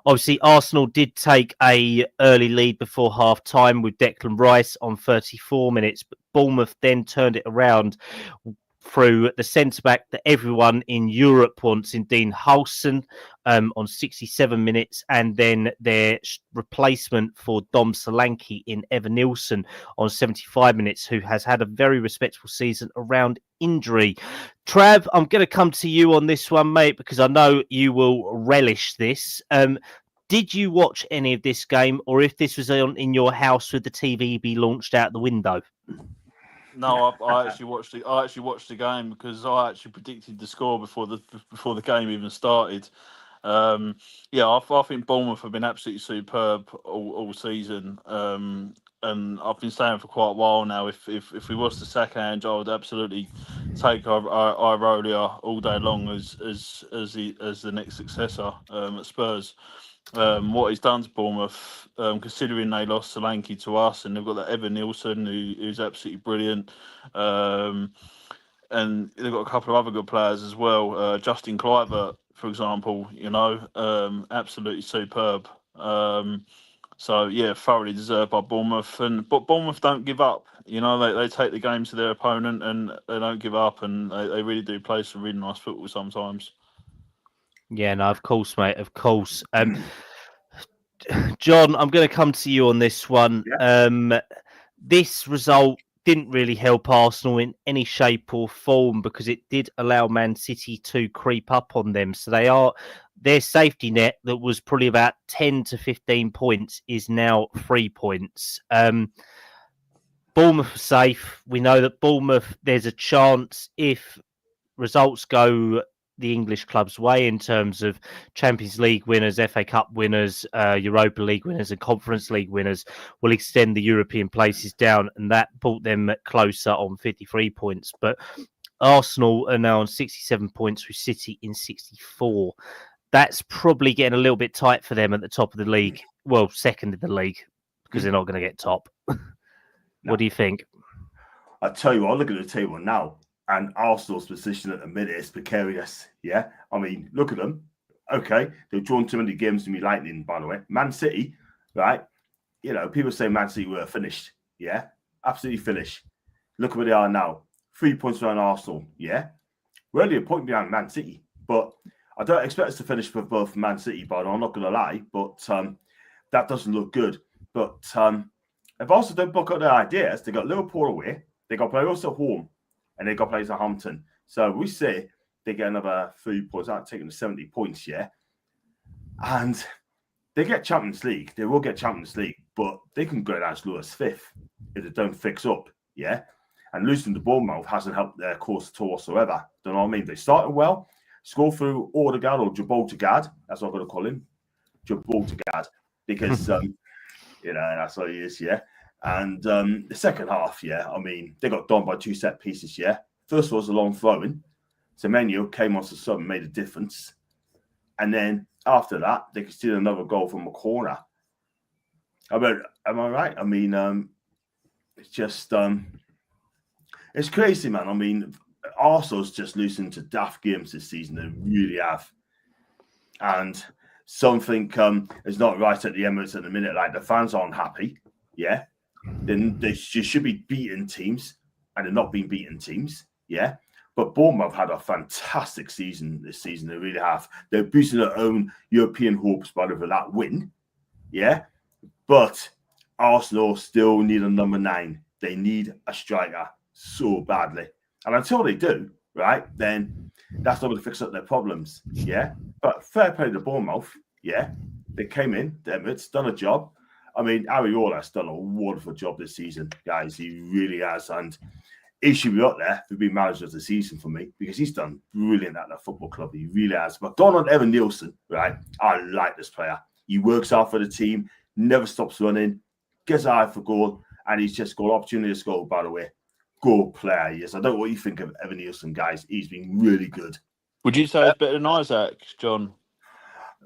Obviously, Arsenal did take a early lead before half-time with Declan Rice on 34 minutes, but Bournemouth then turned it around through the centre-back that everyone in Europe wants in Dean Hulson on 67 minutes, and then their replacement for Dom Solanke in Evan Nilsson on 75 minutes, who has had a very respectable season around injury. Trav, I'm going to come to you on this one, mate, because I know you will relish this. Did you watch any of this game, or if this was on in your house, would the TV be launched out the window? No, I actually watched the game because I actually predicted the score before the game even started. I think Bournemouth have been absolutely superb all season. And I've been saying for quite a while now, if we was to sack Ange, I would absolutely take Irolia all day long as the next successor at Spurs. What he's done to Bournemouth, considering they lost Solanke to us, and they've got that Evan Nilsson who's absolutely brilliant, and they've got a couple of other good players as well. Justin Kluivert, for example, absolutely superb. Thoroughly deserved by Bournemouth, but Bournemouth don't give up. They take the game to their opponent and they don't give up, and they really do play some really nice football sometimes. Yeah, no, of course, mate, of course. John, I'm going to come to you on this one. Yeah. This result didn't really help Arsenal in any shape or form because it did allow Man City to creep up on them. So their safety net that was probably about 10 to 15 points is now 3 points. Bournemouth are safe. We know that Bournemouth, there's a chance if results go the English club's way in terms of Champions League winners, FA Cup winners, Europa League winners and Conference League winners will extend the European places down, and that brought them closer on 53 points. But Arsenal are now on 67 points with City in 64. That's probably getting a little bit tight for them at the top of the league. Well, second in the league, because they're not going to get top. What do you think? I tell you what, look at the table now. And Arsenal's position at the minute is precarious. Yeah, I mean, look at them. Okay, they've drawn too many games to be Lightning, by the way. Man City, right? People say Man City were finished. Yeah, absolutely finished. Look where they are now. 3 points behind Arsenal. Yeah, we're only a point behind Man City, but I don't expect us to finish with both Man City. But I'm not going to lie, but that doesn't look good. But if Arsenal don't book up their ideas, they got Liverpool away, they got players at home, and they got players at Hampton. So we say they get another 3 points out, taking the 70 points, yeah. And they get Champions League. They will get Champions League, but they can go down as low as 5th if they don't fix up, yeah. And losing to Bournemouth hasn't helped their course at all whatsoever. Don't know what I mean? They started well, score through Odegaard or Gibraltar. That's what I'm going to call him, Gibraltar, because that's what he is, yeah. And the second half, yeah, I mean, they got done by 2 set pieces, yeah. First was a long throw-in. Semenyo came on to sub and made a difference. And then after that, they could steal another goal from a corner. Am I right? I mean, it's just it's crazy, man. I mean, Arsenal's just losing to daft games this season. They really have. And something is not right at the Emirates at the minute. Like, the fans aren't happy. Yeah. Then they should be beating teams, and they're not being beaten teams. Yeah. But Bournemouth had a fantastic season this season. They really have. They're boosting their own European hopes by that win. Yeah. But Arsenal still need a number 9. They need a striker so badly. And until they do, right, then that's not going to fix up their problems. Yeah. But fair play to Bournemouth. Yeah. They came in, the Emirates, done a job. I mean, Ariola done a wonderful job this season, guys. He really has. And he should be up there for being manager of the season for me, because he's done brilliant at that football club. He really has. But going on Evan Nielsen, right? I like this player. He works hard for the team, never stops running, gets an eye for goal, and he's just got opportunity to score, by the way. Good player he is. I don't know what you think of Evan Nielsen, guys. He's been really good. Would you say it's better than Isaac, John?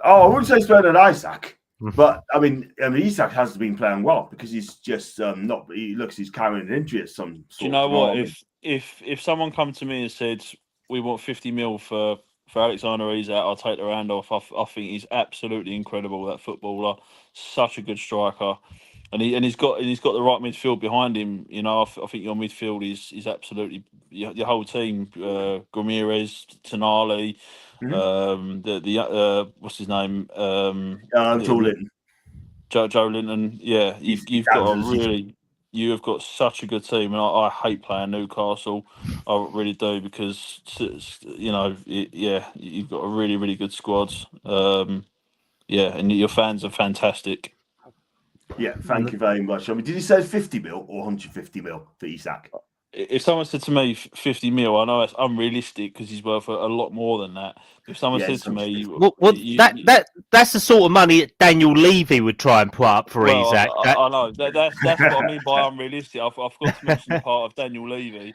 Oh, I wouldn't say it's better than Isaac. But I mean, Isak hasn't been playing well because he's just not. He looks he's carrying an injury at some. Do you know what? If someone come to me and said we want 50 mil for Alexander Isak, I'll take the hand off. I think he's absolutely incredible. That footballer, such a good striker, and he's got the right midfield behind him. You know, I think your midfield is absolutely your whole team. Ramirez, Tonali. Mm-hmm. What's his name? Joe Linton. Joe Linton. Yeah, you have got such a good team, and I hate playing Newcastle. I really do, because you've got a really, really good squad. And your fans are fantastic. Yeah, thank you very much. I mean, did you say 50 mil or 150 mil for Isak? If someone said to me 50 mil, I know it's unrealistic because he's worth a lot more than that. If someone said to me, that's the sort of money that Daniel Levy would try and put up for Isak. I know that's what I mean by unrealistic. I forgot to mention the part of Daniel Levy.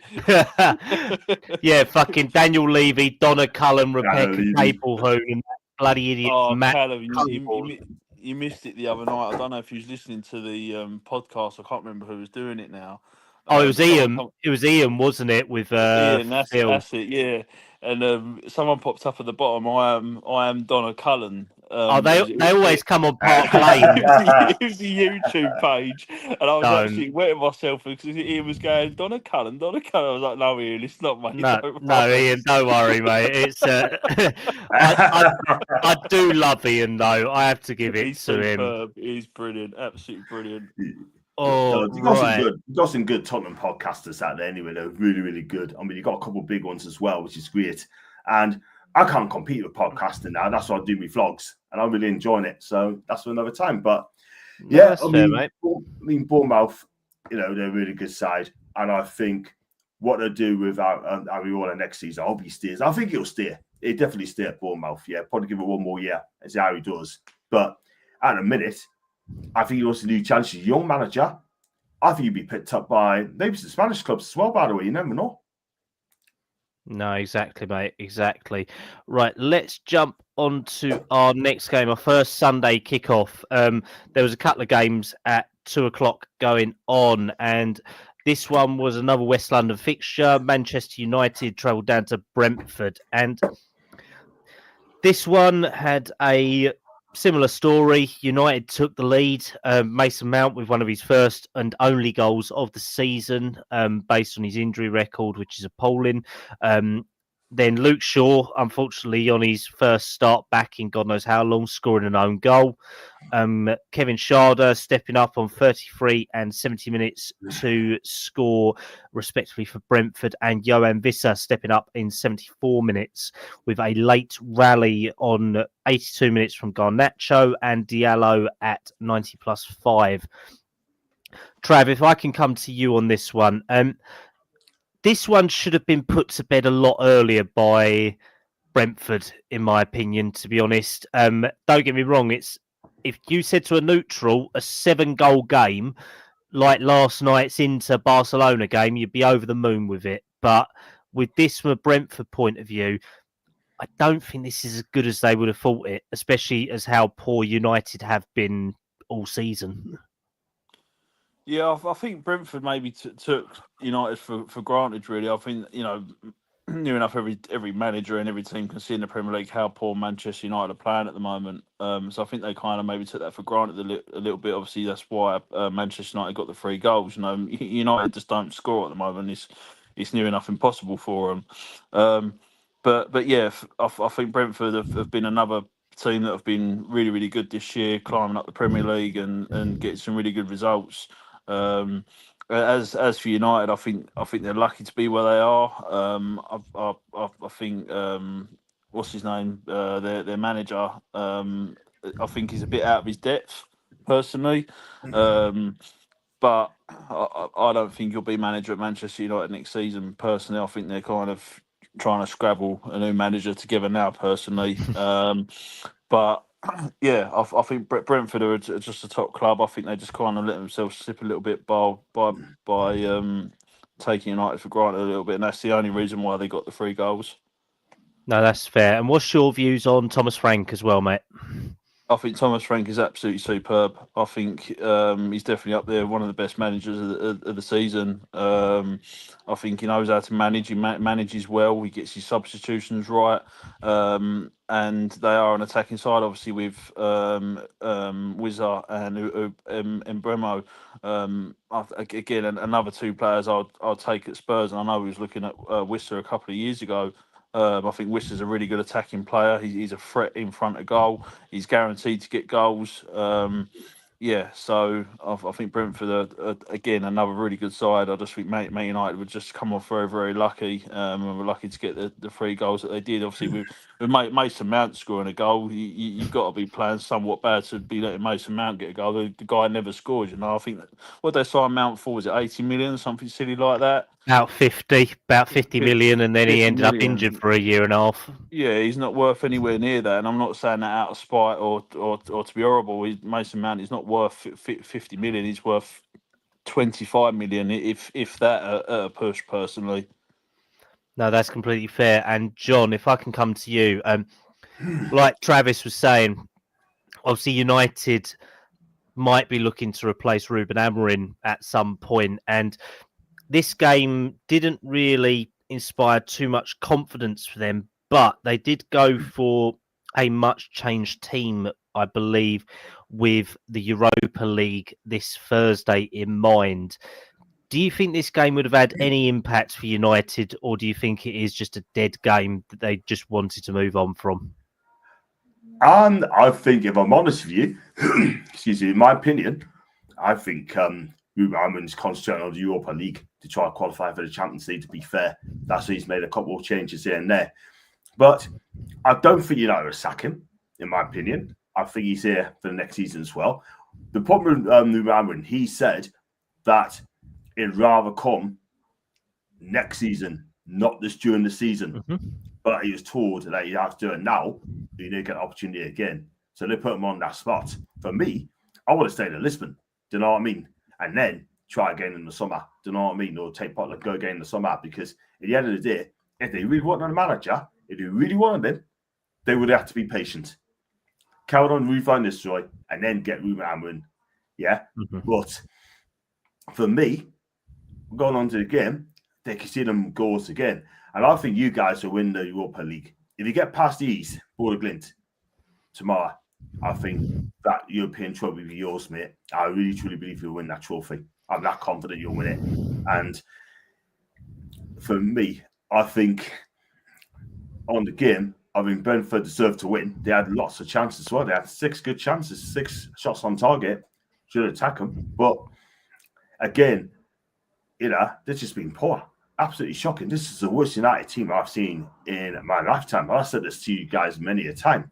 Yeah, fucking Daniel Levy, Donna Kallum, Rebecca Capelhoon, and that bloody idiot Matt. Kallum, you missed it the other night. I don't know if you was listening to the podcast. I can't remember who was doing it now. Oh, it was Ian. It was Ian, wasn't it? With Ian, that's it. Yeah, and someone popped up at the bottom. I am Donna Cullen. They always come on Park Lane. It was the YouTube page, and I was actually wetting myself because Ian was going Donna Cullen. I was like, no, Ian, it's not, mate. No, Ian, don't worry, mate. It's I do love Ian though. I have to give it to him. He's brilliant, absolutely brilliant. Oh, you've got some good Tottenham podcasters out there anyway. They're really, really good. I mean, you've got a couple of big ones as well, which is great. And I can't compete with podcasting now. That's why I do my vlogs, and I'm really enjoying it. So that's for another time. But yeah, I mean, Bournemouth, they're a really good side. And I think what they'll do with Ariola next season, I hope he stays. I think he'll stay. He'll definitely stay at Bournemouth. Yeah, probably give it one more year and see how he does. But at the minute, I think he wants a new challenge. He's a young manager. I think he'd be picked up by maybe some Spanish clubs as well, by the way. You never know. No, exactly, mate. Exactly. Right, let's jump on to our next game, our first Sunday kickoff. There was a couple of games at 2:00 going on, and this one was another West London fixture. Manchester United travelled down to Brentford, and this one had a similar story. United took the lead. Mason Mount with one of his first and only goals of the season, based on his injury record, which is appalling. Then Luke Shaw, unfortunately, on his first start back in God knows how long, scoring an own goal. Kevin Schade stepping up on 33 and 70 minutes to score respectively for Brentford, and Johan Visser stepping up in 74 minutes with a late rally on 82 minutes from Garnacho and Diallo at 90+5. Trav, if I can come to you on this one. This one should have been put to bed a lot earlier by Brentford, in my opinion, to be honest. Don't get me wrong, it's if you said to a neutral, a 7-goal game, like last night's Inter Barcelona game, you'd be over the moon with it. But with this from a Brentford point of view, I don't think this is as good as they would have thought it, especially as how poor United have been all season. Yeah, I think Brentford maybe took United for granted, really. I think, near enough every manager and every team can see in the Premier League how poor Manchester United are playing at the moment. So I think they kind of maybe took that for granted a little bit. Obviously, that's why Manchester United got the 3 goals. United just don't score at the moment. It's near enough impossible for them. But yeah, I think Brentford have been another team that have been really, really good this year, climbing up the Premier League and getting some really good results. As for United, I think they're lucky to be where they are. I think what's his name, their manager. I think he's a bit out of his depth, personally. But I don't think he'll be manager at Manchester United next season. Personally, I think they're kind of trying to scrabble a new manager together now. Personally, but yeah, I think Brentford are just a top club. I think they just kind of let themselves slip a little bit by taking United for granted a little bit, and that's the only reason why they got the 3 goals. No, that's fair. And what's your views on Thomas Frank as well, mate? I think Thomas Frank is absolutely superb. I think he's definitely up there, one of the best managers of the season. I think he knows how to manage. He manages well. He gets his substitutions right. And they are an attacking side, obviously, with Wizard and Bremo. Again, another 2 players I'll take at Spurs. And I know we was looking at Worcester a couple of years ago. I think Worcester's a really good attacking player. He's a threat in front of goal. He's guaranteed to get goals. So I think Brentford are again another really good side. I just think Man United would just come off very, very lucky. And we're lucky to get the 3 goals that they did. Obviously, with Mason Mount scoring a goal, you've got to be playing somewhat bad to be letting Mason Mount get a goal. The guy never scores. I think what they signed Mount for, was it 80 million, something silly like that? About 50 million, and then he ended up injured for a year and a half. Yeah, he's not worth anywhere near that, and I'm not saying that out of spite or to be horrible. Mason Mount is not worth 50 million. He's worth 25 million, if that at a push, personally. No, that's completely fair. And John, if I can come to you, like Travis was saying, obviously United might be looking to replace Ruben Amorim at some point, and this game didn't really inspire too much confidence for them, but they did go for a much changed team, I believe, with the Europa League this Thursday in mind. Do you think this game would have had any impact for United, or do you think it is just a dead game that they just wanted to move on from? And I think, if I'm honest with you, excuse me, in my opinion, I think Ruben Amorim's concentrating on the Europa League to try to qualify for the Champions League, to be fair. That's why he's made a couple of changes here and there. But I don't think United will sack him, in my opinion. I think he's here for the next season as well. The problem with Ruben Amorim, he said that it'd rather come next season, not just during the season. Mm-hmm. But he was told that you have to do it now, you need to get an opportunity again. So they put him on that spot. For me, I would have stayed at Lisbon. Do you know what I mean? And then try again in the summer. Do you know what I mean? Or take part, go again in the summer. Because at the end of the day, if they really wanted a manager, if they really wanted him, they would have to be patient. Carry on, refine this joy, and then get Ruben Amorim. Yeah? Mm-hmm. But for me, going on to the game, they can see them goals again. And I think you guys will win the Europa League. If you get past these, Bora Glint tomorrow, I think that European trophy will be yours, mate. I really, truly believe you'll win that trophy. I'm that confident you'll win it. And for me, I think on the game, I mean, Brentford deserved to win. They had lots of chances as well. They had 6 good chances, 6 shots on target. Should attack them. But again, they've just been poor. Absolutely shocking. This is the worst United team I've seen in my lifetime. I've said this to you guys many a time.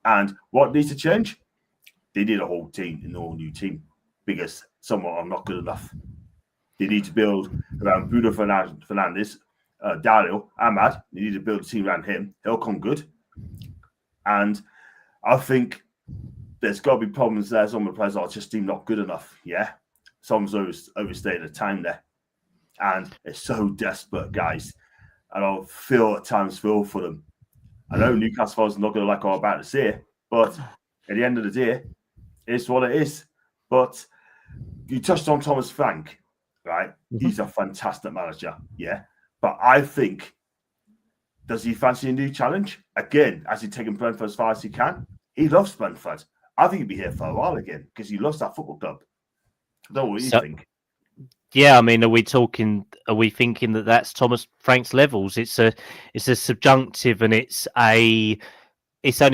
And what needs to change? They need a whole team, a whole new team, because some of them are not good enough. They need to build around Bruno Fernandes, Dario, Ahmad. They need to build a team around him. He'll come good. And I think there's got to be problems there. Some of the players are just not good enough. Yeah. Someone's overstayed the time there. And it's so desperate, guys. And I feel at times for them. I know Newcastle fans are not going to like what I'm about to say, but at the end of the day, it's what it is. But you touched on Thomas Frank, right? Mm-hmm. He's a fantastic manager, yeah. But I think, does he fancy a new challenge? Again, has he taken Brentford as far as he can? He loves Brentford. I think he'll be here for a while again because he loves that football club. I don't know what you think. Yeah, I mean, are we thinking that that's Thomas Frank's levels? It's a subjunctive, and it's only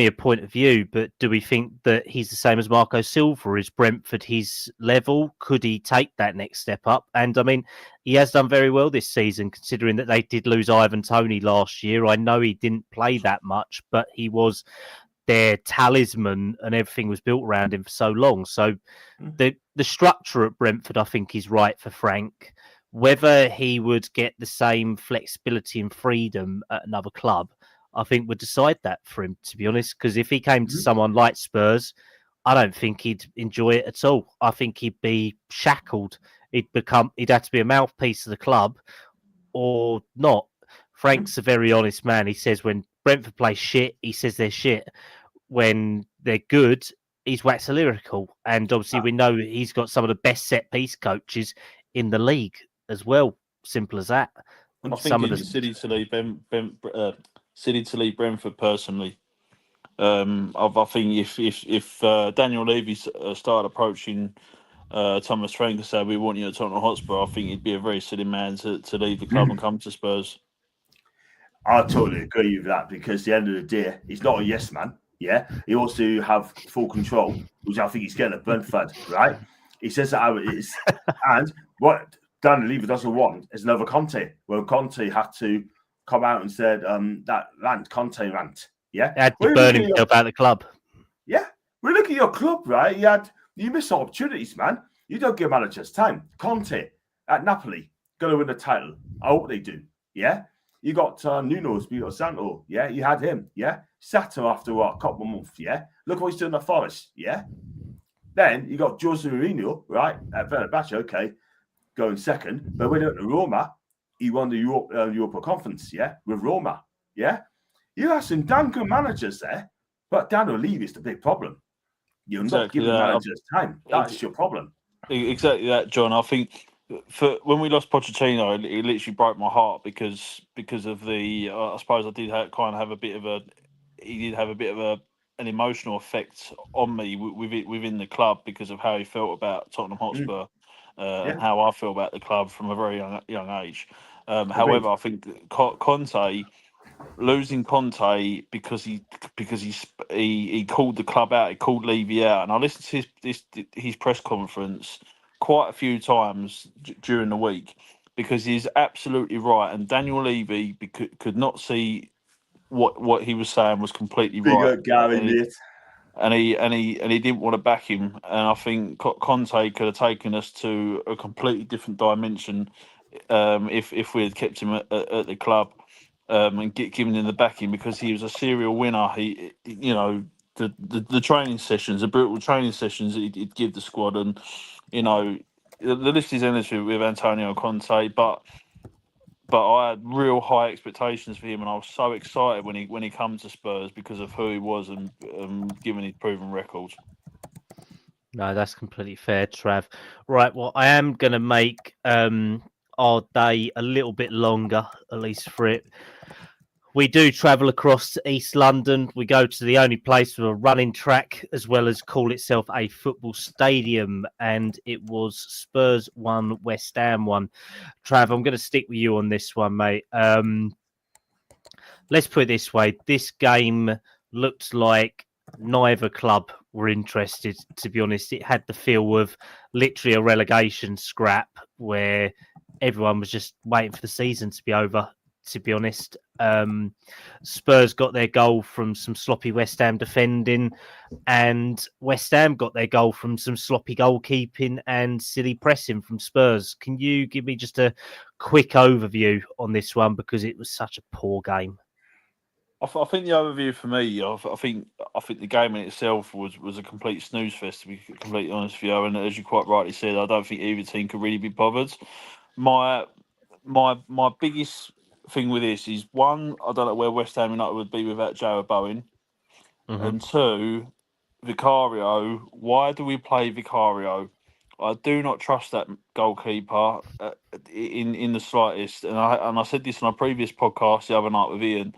a point of view. But do we think that he's the same as Marco Silva? Is Brentford his level? Could he take that next step up? And I mean, he has done very well this season, considering that they did lose Ivan Toney last year. I know he didn't play that much, but he was their talisman, and everything was built around him for so long. So the structure at Brentford, I think, is right for Frank. Whether he would get the same flexibility and freedom at another club, I think would decide that for him, to be honest. Because if he came to someone like Spurs, I don't think he'd enjoy it at all. I think he'd be shackled. He'd have to be a mouthpiece of the club or not. Frank's a very honest man. He says when Brentford play shit, he says they're shit. When they're good, he's waxed lyrical. And obviously we know he's got some of the best set-piece coaches in the league as well. Simple as that. I think it's silly to leave Brentford personally. I think if Daniel Levy started approaching Thomas Frank and said, we want you at Tottenham Hotspur, I think he'd be a very silly man to leave the club and come to Spurs. I totally agree with that, because at the end of the day, he's not a yes man. Yeah, he wants to have full control, which I think he's getting at Brentford, right? He says that how it is. And what Daniel Levy doesn't want is another Conte. Well, Conte had to come out and said that Conte rant. Yeah, he had to burn himself out of the club. Yeah, we look at your club, right? You miss opportunities, man. You don't give managers time. Conte at Napoli going to win the title. I hope they do. Yeah. You got Nuno Espirito Santo, yeah? You had him, yeah? Sato after a couple of months, yeah? Look what he's doing at Forest, yeah? Then you got Jose Mourinho, right? At Fenerbahce, okay, going second. But when he went to Roma, he won the Europa Conference, yeah? With Roma, yeah? You have some damn good managers there, but Daniel Levy is the big problem. You're not giving managers time. That's your problem. Exactly that, John. I think for when we lost Pochettino, it literally broke my heart because of the. I suppose I did have a bit of a. He did have a bit of an emotional effect on me within the club because of how he felt about Tottenham Hotspur and how I feel about the club from a very young age. However, I think Conte. Losing Conte because he called the club out, he called Levy out, and I listened to his press conference quite a few times during the week because he's absolutely right, and Daniel Levy could not see what he was saying was completely right. And he didn't want to back him, and I think Conte could have taken us to a completely different dimension if we had kept him at the club. And given him the backing because he was a serial winner. He, the training sessions, the brutal training sessions that he'd give the squad, and the list is endless with Antonio Conte. But I had real high expectations for him, and I was so excited when he come to Spurs because of who he was and given his proven record. No, that's completely fair, Trav. Right, well, I am going to make our day a little bit longer, at least for it. We do travel across to East London. We go to the only place with a running track as well as call itself a football stadium. And it was Spurs 1, West Ham 1. Trav, I'm going to stick with you on this one, mate. Let's put it this way. This game looked like neither club were interested, to be honest. It had the feel of literally a relegation scrap where everyone was just waiting for the season to be over, to be honest. Spurs got their goal from some sloppy West Ham defending, and West Ham got their goal from some sloppy goalkeeping and silly pressing from Spurs. Can you give me just a quick overview on this one, because it was such a poor game? I think the overview for me, I think the game in itself was a complete snooze fest, to be completely honest with you. And as you quite rightly said, I don't think either team could really be bothered. My biggest thing with this is, one, I don't know where West Ham United would be without Joe Bowen, and two, Vicario. Why do we play Vicario? I do not trust that goalkeeper in the slightest. And I said this on a previous podcast the other night with Ian.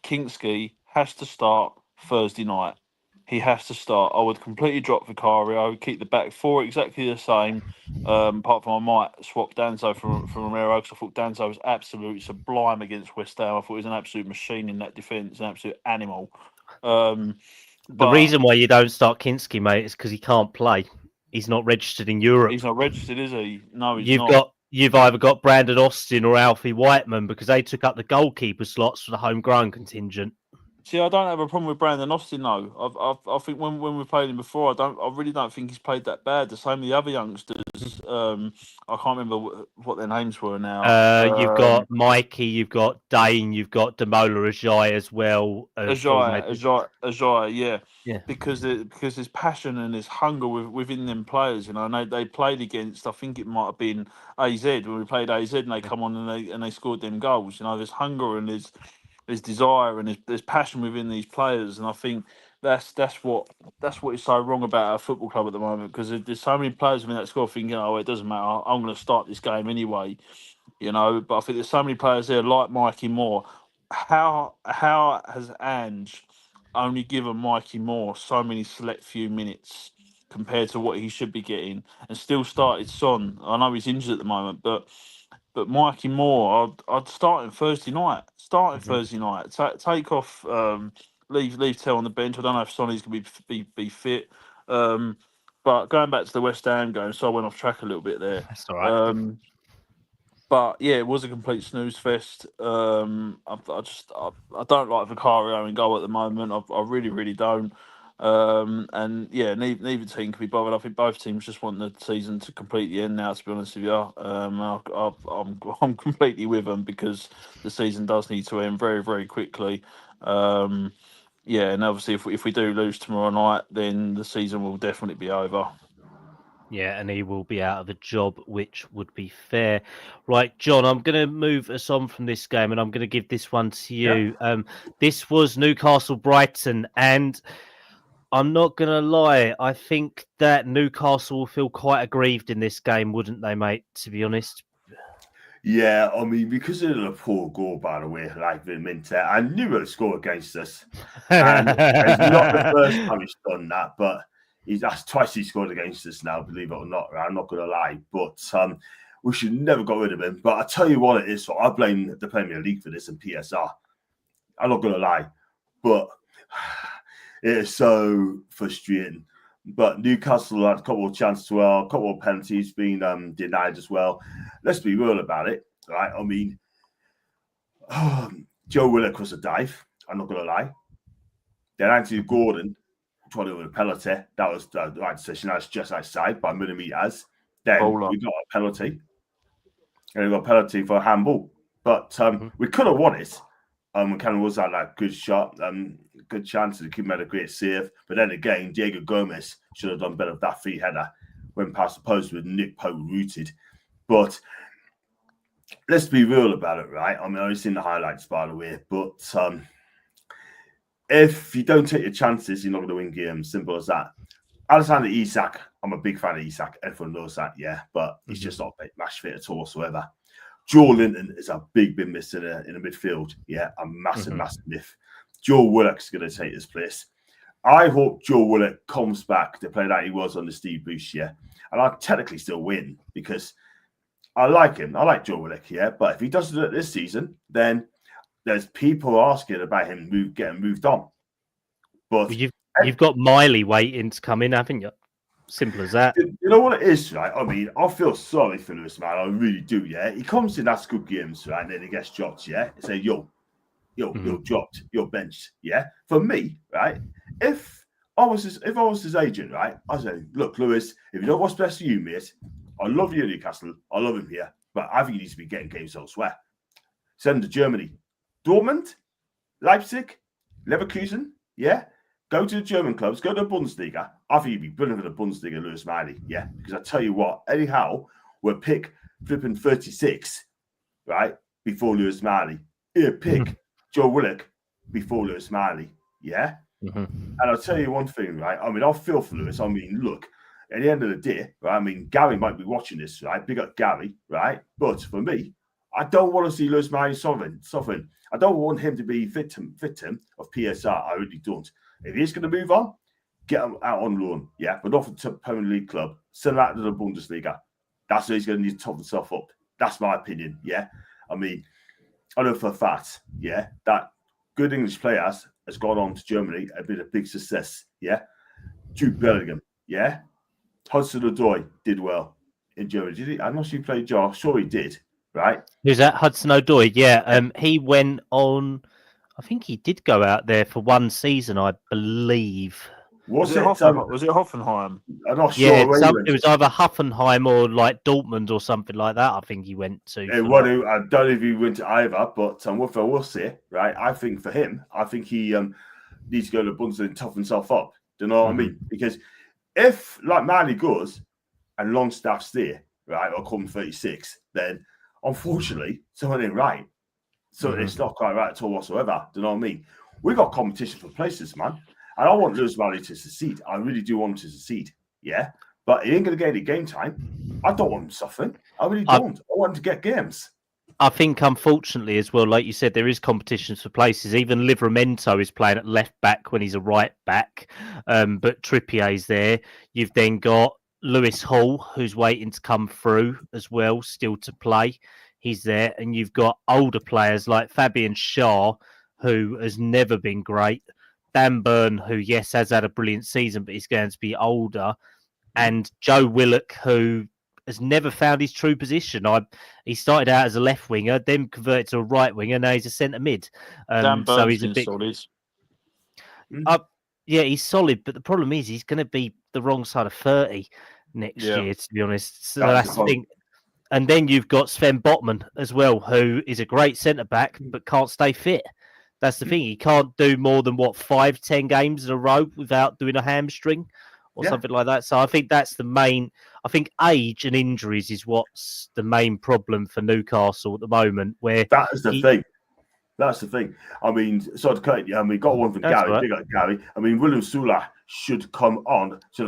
Kinksky has to start Thursday night. He has to start. I would completely drop Vicario, keep the back four exactly the same. Apart from I might swap Danzo from Romero, because I thought Danzo was absolutely sublime against West Ham. I thought he was an absolute machine in that defence, an absolute animal. The reason why you don't start Kinksky, mate, is because he can't play. He's not registered in Europe. He's not registered, is he? No, he's not. You've either got Brandon Austin or Alfie Whiteman, because they took up the goalkeeper slots for the homegrown contingent. See, I don't have a problem with Brandon Austin, though. I think when we played him before, I really don't think he's played that bad. The same with the other youngsters. I can't remember what their names were now. You've got Mikey, you've got Dane, you've got Demola Ajay as well. Ajay, yeah. Yeah. Because there's passion and there's hunger within them players, you know. And they played against, I think it might have been AZ when we played AZ, and they come on and they scored them goals. You know, there's hunger and there's desire and there's passion within these players, and I think that's what is so wrong about our football club at the moment, because there's so many players within that squad thinking, oh, it doesn't matter, I'm going to start this game anyway, you know. But I think there's so many players there like Mikey Moore. How has Ange only given Mikey Moore so many select few minutes compared to what he should be getting, and still started Son? I know he's injured at the moment, but Mikey Moore, I'd start him Thursday night. Thursday night. Take off. Leave Tell on the bench. I don't know if Sonny's going to be fit. But going back to the West Ham game, so I went off track a little bit there. That's all right. But yeah, it was a complete snooze fest. I don't like Vicario in goal at the moment. I really don't. And yeah, neither team can be bothered. I think both teams just want the season to completely end now, to be honest with you. I'm completely with them, because the season does need to end very, very quickly. Yeah, and obviously if we do lose tomorrow night, then the season will definitely be over. Yeah, and he will be out of a job, which would be fair. Right, John, I'm going to move us on from this game, and I'm going to give this one to you. Yeah. This was Newcastle Brighton, and I'm not going to lie, I think that Newcastle will feel quite aggrieved in this game, wouldn't they, mate, to be honest? Yeah, I mean, because of the poor goal, by the way, like Minter, I knew it would score against us. And it's not the first time he's done that, but that's twice he scored against us now, believe it or not. I'm not going to lie. But we should never got rid of him. But I tell you what it is, so I blame the Premier League for this and PSR. I'm not going to lie. But it is so frustrating. But Newcastle had a couple of chances as well, a couple of penalties being denied as well. Let's be real about it, right? I mean, Joe Willock was a dive. I'm not going to lie. Then Anthony Gordon tried to win a penalty. That was the right decision. That's just outside by millimetres. Then we got a penalty. And we got a penalty for a handball. But we could have won it. Kind of was that good shot, good chance. The keeper made a great save. But then again, Diego Gomez should have done better with that free header. Went past the post with Nick Pope rooted. But let's be real about it, right? I mean, I've seen the highlights, by the way. But if you don't take your chances, you're not going to win games. Simple as that. Alexander Isak, I'm a big fan of Isak. Everyone knows that, yeah. But he's just not a match fit at all whatsoever. Joe Linton is a big miss in the midfield. Yeah, a massive miss. Joe Willock's going to take his place. I hope Joe Willock comes back to play like he was on the Steve Bruce, yeah. And I'll technically still win because I like him. I like Joe Willock, yeah. But if he doesn't do it this season, then there's people asking about him getting moved on. But you've got Miley waiting to come in, haven't you? Simple as that. You know what it is, right? I mean, I feel sorry for Lewis, man. I really do, yeah. He comes in, that's good games, right? And then he gets dropped, yeah. Say, you're dropped, you're benched, yeah. For me, right? If I was his agent, right, I'd say, look, Lewis, if you know what's best for you, mate, I love you, Newcastle. I love him here, but I think he needs to be getting games elsewhere. Send him to Germany, Dortmund, Leipzig, Leverkusen, yeah. Go to the German clubs, go to the Bundesliga. I think he'd be brilliant for the Bundesliga, Lewis Miley. Yeah, because I tell you what, anyhow, we'll pick flipping 36, right, before Lewis Miley. He'll pick Joe Willock before Lewis Miley. Yeah. And I'll tell you one thing, right? I mean, I feel for Lewis. I mean, look, at the end of the day, right? I mean, Gary might be watching this, right? Big up Gary, right? But for me, I don't want to see Lewis Miley suffering. I don't want him to be victim of PSR. I really don't. If he's going to move on, get him out on loan, yeah, but not to a Premier League club. Send him out to the Bundesliga. That's where he's going to need to top himself up. That's my opinion, yeah. I mean, I know for a fact, yeah, that good English players has gone on to Germany and been a big success, yeah. Jude Bellingham, yeah. Hudson-Odoi did well in Germany. Did he? I'm not sure he played Joe. Sure he did, right? Who's that? Hudson-Odoi, yeah. He went on... I think he did go out there for one season, I believe. Was it Hoffenheim? I'm not sure. Yeah, it was either Hoffenheim or like Dortmund or something like that. I think he went to. I don't know if he went to either, but what I will say, right? I think for him, I think he needs to go to Bundesliga and toughen himself up. Do you know what I mean? Because if like Miley goes and Longstaff stay, right, or come 36, then unfortunately something ain't right. So it's not quite right at all whatsoever. Do you know what I mean? We got competition for places, man. And I want Lewis Miley to succeed. I really do want him to succeed. Yeah. But he ain't going to get any game time. I don't want him suffering. I really don't. I want him to get games. I think, unfortunately, as well, like you said, there is competition for places. Even Livramento is playing at left back when he's a right back. But Trippier's there. You've then got Lewis Hall, who's waiting to come through as well, still to play. He's there. And you've got older players like Fabian Schär, who has never been great. Dan Burn, who, yes, has had a brilliant season, but he's going to be older. And Joe Willock, who has never found his true position. He started out as a left winger, then converted to a right winger. Now he's a centre mid. So he's a bit solid. Yeah, he's solid, but the problem is he's going to be the wrong side of 30 next year, to be honest. So that's the thing. And then you've got Sven Botman as well, who is a great centre back, but can't stay fit. That's the thing. He can't do more than 5-10 games in a row without doing a hamstring or something like that. So I think that's the main. I think age and injuries is what's the main problem for Newcastle at the moment. Where that is the thing. That's the thing. I mean, sorry to cut you. I mean, got one from Gary. Right. Big up Gary. I mean, William Sula should have come on instead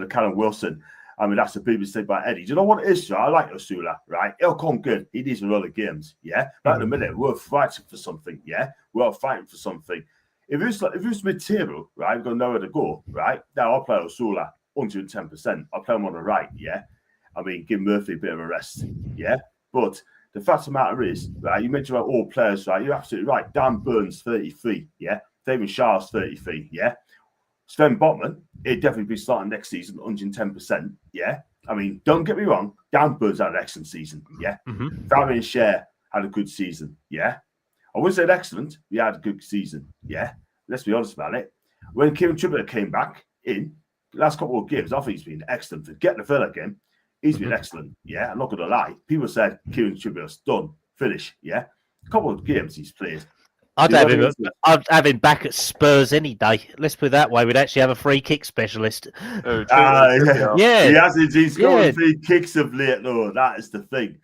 of Callum Wilson. I mean, that's a big mistake by Eddie. Do you know what it is, sir? I like Osula, right? He'll come good. He needs a lot of games, yeah? But at the minute, we're fighting for something, yeah? We're fighting for something. If it was mid-table, right, we've got nowhere to go, right? Now I'll play Osula 110%. I'll play him on the right, yeah? I mean, give Murphy a bit of a rest, yeah? But the fact of the matter is, right, you mentioned about all players, right? You're absolutely right. Dan Burns, 33, yeah? David Shaw's 33, yeah? Sven Botman, he'd definitely be starting next season, 110%. Yeah. I mean, don't get me wrong. Dan Burns had an excellent season. Yeah. Fabian Schär had a good season. Yeah. I wouldn't say excellent. He had a good season. Yeah. Let's be honest about it. When Kieran Trippier came back in last couple of games, I think he's been excellent. Forget the Villa game. He's been excellent. Yeah. I'm not going to lie. People said Kieran Trippier's done. Finish. Yeah. A couple of games he's played. I'd have him back at Spurs any day. Let's put it that way. We'd actually have a free kick specialist. Yeah. He hasn't. He's scored 3 kicks of late, though. That is the thing.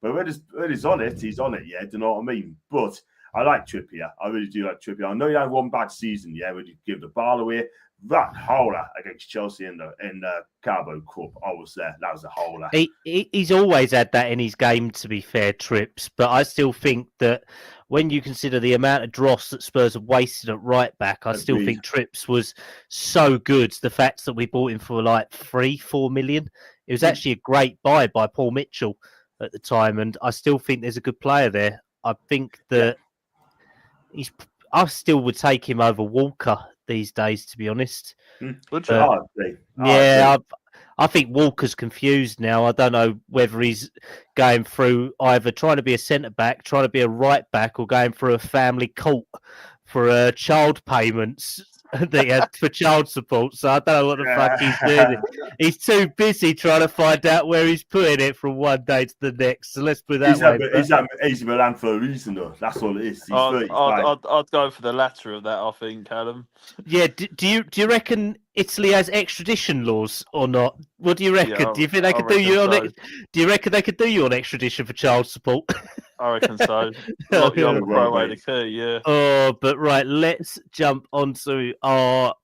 But when he's on it, he's on it, yeah. Do you know what I mean? But I like Trippier. I really do like Trippier. I know he had one bad season, yeah, when you give the ball away. that howler against Chelsea in the Carbo Cup, I was there. That was a howler. He's always had that in his game, to be fair, Trips. But I still think that when you consider the amount of dross that Spurs have wasted at right back, I still think Trips was so good. The fact that we bought him for like 3-4 million, it was actually a great buy by Paul Mitchell at the time, and I still think there's a good player there. I think that I still would take him over Walker these days, to be honest. Would you? I think Walker's confused now. I don't know whether he's going through either trying to be a centre back, trying to be a right back, or going through a family court for child payments that he had for child support. So I don't know what the fuck he's doing. He's too busy trying to find out where he's putting it from one day to the next. So let's put it that way. He's at AC Milan for a reason, though. That's all it is. He's I'd go for the latter of that, I think, Kallum. Yeah, do you reckon Italy has extradition laws or not? What do you reckon? Yeah, do you think they could do you on? Do you reckon they could do you on extradition for child support? I reckon so. Lock you up and throw away the key, yeah. Oh, but right, let's jump onto our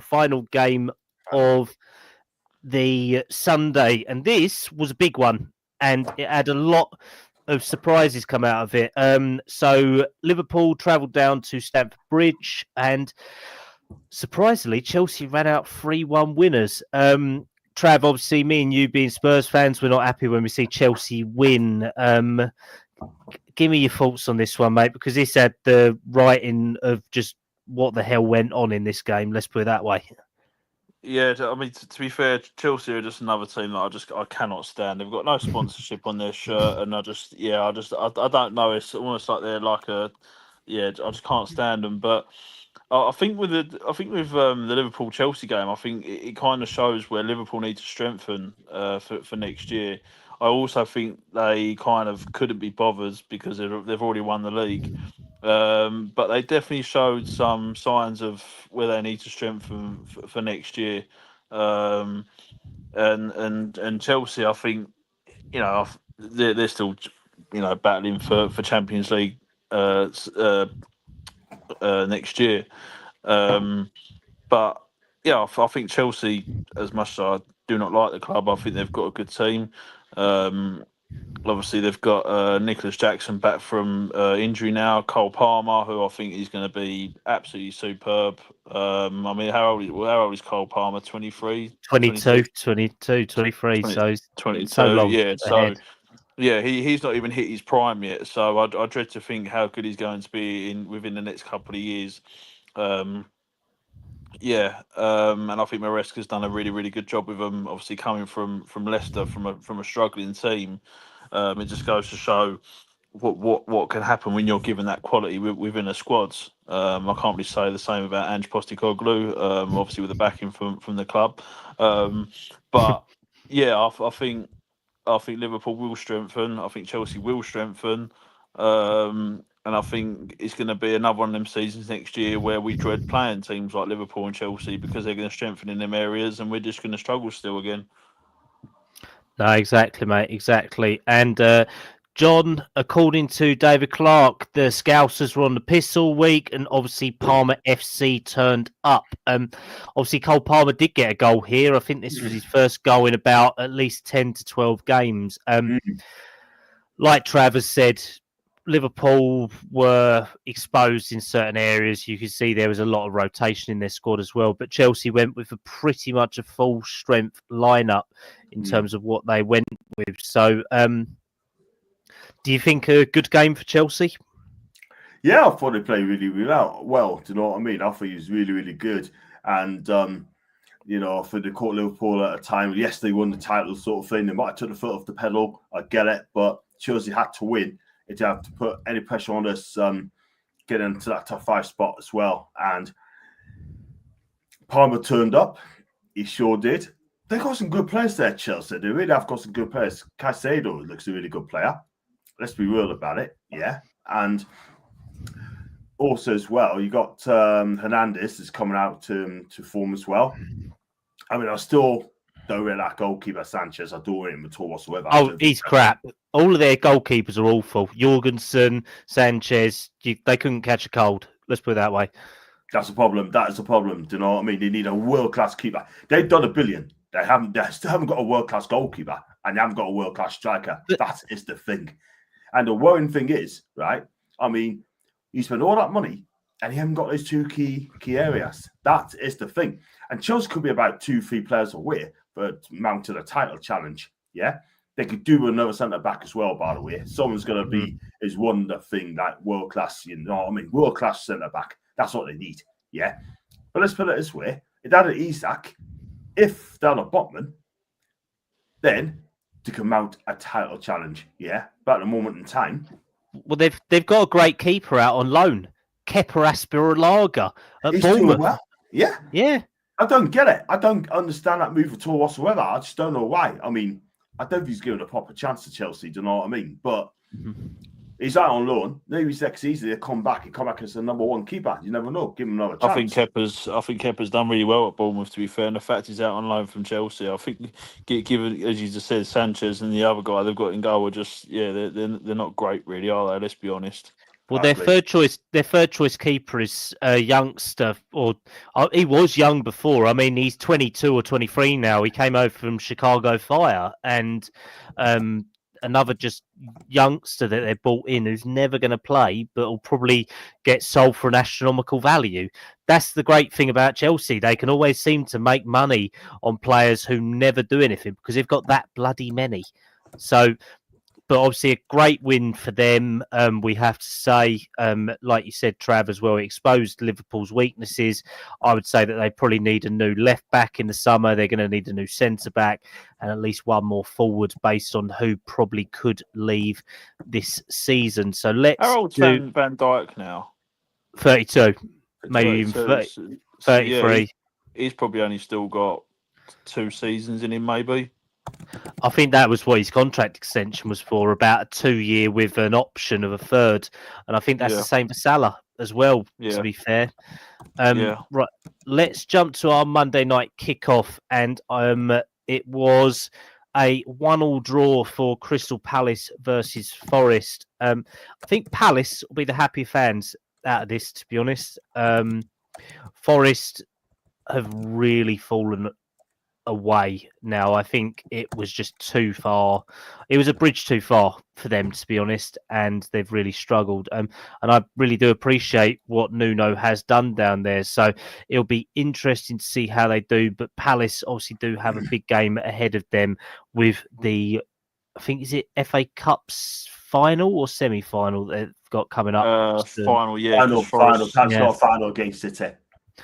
final game of the Sunday, and this was a big one, and it had a lot of surprises come out of it. So Liverpool travelled down to Stamford Bridge, and surprisingly, Chelsea ran out 3-1 winners. Trav, obviously, me and you being Spurs fans, we're not happy when we see Chelsea win. Give me your thoughts on this one, mate, because this had the writing of just what the hell went on in this game. Let's put it that way. Yeah, I mean, to be fair, Chelsea are just another team that I cannot stand. They've got no sponsorship on their shirt, and I don't know. It's almost like they're like I just can't stand them. But I think with the Liverpool Chelsea game, I think it kind of shows where Liverpool need to strengthen for next year. I also think they kind of couldn't be bothered because they've already won the league. But they definitely showed some signs of where they need to strengthen for next year. And Chelsea, I think, they're still, battling for Champions League next year. But yeah, I think Chelsea, as much as I do not like the club, I think they've got a good team. Obviously, they've got Nicholas Jackson back from injury now. Cole Palmer, who I think is going to be absolutely superb. I mean, how old is Cole Palmer? 23? 22, 23. 20, so he's 22. so long. Yeah, ahead. so yeah, he's not even hit his prime yet. So I dread to think how good he's going to be within the next couple of years. And I think Maresca's done a really, really good job with them. Obviously, coming from Leicester, from a struggling team, it just goes to show what can happen when you're given that quality within a squad. I can't really say the same about Ange Postecoglou, obviously with the backing from the club. But yeah, I think Liverpool will strengthen. I think Chelsea will strengthen. And I think it's going to be another one of them seasons next year where we dread playing teams like Liverpool and Chelsea because they're going to strengthen in them areas and we're just going to struggle still again. No, exactly, mate, exactly. And John, according to David Clark, the Scousers were on the piss all week and obviously Palmer FC turned up. Obviously, Cole Palmer did get a goal here. I think this was his first goal in about at least 10 to 12 games. Like Travis said, Liverpool were exposed in certain areas. You could see there was a lot of rotation in their squad as well. But Chelsea went with pretty much a full strength lineup in terms of what they went with. So, do you think a good game for Chelsea? Yeah, I thought they played really, really well. Do you know what I mean? I thought he was really, really good. And, for the caught Liverpool at a time, yes, they won the title sort of thing. They might have took the foot off the pedal. I get it. But Chelsea had to win. It didn't have to put any pressure on us getting into that top 5 spot as well. And Palmer turned up. He sure did. They got some good players there, Chelsea. They really have got some good players. Caicedo looks a really good player. Let's be real about it. Yeah. And also as well, you got Hernandez is coming out to form as well. I mean, I still don't really like goalkeeper Sanchez. I don't rate him at all whatsoever. Oh, he's crap. All of their goalkeepers are awful. Jorgensen, Sanchez, they couldn't catch a cold. Let's put it that way. That's a problem. That is a problem. Do you know what I mean? They need a world-class keeper. They've done $1 billion. They still haven't got a world-class goalkeeper, and they haven't got a world-class striker. That is the thing. And the worrying thing is, right? I mean, you spend all that money, and you haven't got those two key areas. That is the thing. And Chelsea could be about 2-3 players away for mounting a title challenge. Yeah, they could do another centre back as well. By the way, someone's going to be is one the thing like world class. You know what I mean? World class centre back. That's what they need. Yeah, but let's put it this way: if they're Isak, if they're a Botman, then they can mount a title challenge. Yeah, but at the moment in time, well, they've got a great keeper out on loan, Kepa Aspiralaga at he's doing Bournemouth. well. Yeah, Yeah. I don't get it. I don't understand that move at all whatsoever. I just don't know why. I mean, I don't think he's given a proper chance to Chelsea. Do you know what I mean? But he's out on loan. Maybe he's next season he'll come back as the number one keeper. You never know. Give him another chance. I think Kepa's done really well at Bournemouth. To be fair, and the fact he's out on loan from Chelsea, I think, given as you just said, Sanchez and the other guy they've got in goal are just they're not great, really, are they? Let's be honest. Well, their third choice keeper is a youngster, or he was young before. I mean, he's 22 or 23 now. He came over from Chicago Fire, and another just youngster that they brought in who's never going to play, but will probably get sold for an astronomical value. That's the great thing about Chelsea. They can always seem to make money on players who never do anything because they've got that bloody many. So. But obviously a great win for them, we have to say. Like you said, Trav, as well, it exposed Liverpool's weaknesses. I would say that they probably need a new left-back in the summer. They're going to need a new centre-back and at least one more forward based on who probably could leave this season. So let's How old's Van Dijk now? 32, maybe even 33. Yeah, he's probably only still got 2 seasons in him, maybe. I think that was what his contract extension was for, about a 2-year with an option of a third. And I think that's the same for Salah as well, to be fair. Right, let's jump to our Monday night kickoff. And it was a 1-1 draw for Crystal Palace versus Forest. I think Palace will be the happy fans out of this, to be honest. Forest have really fallen away now. I think it was just too far. It was a bridge too far for them, to be honest, and they've really struggled. And I really do appreciate what Nuno has done down there. So it'll be interesting to see how they do. But Palace obviously do have a big game ahead of them with the, I think, is it FA Cup's final or semi-final that they've got coming up? Final. Palace got a final against City.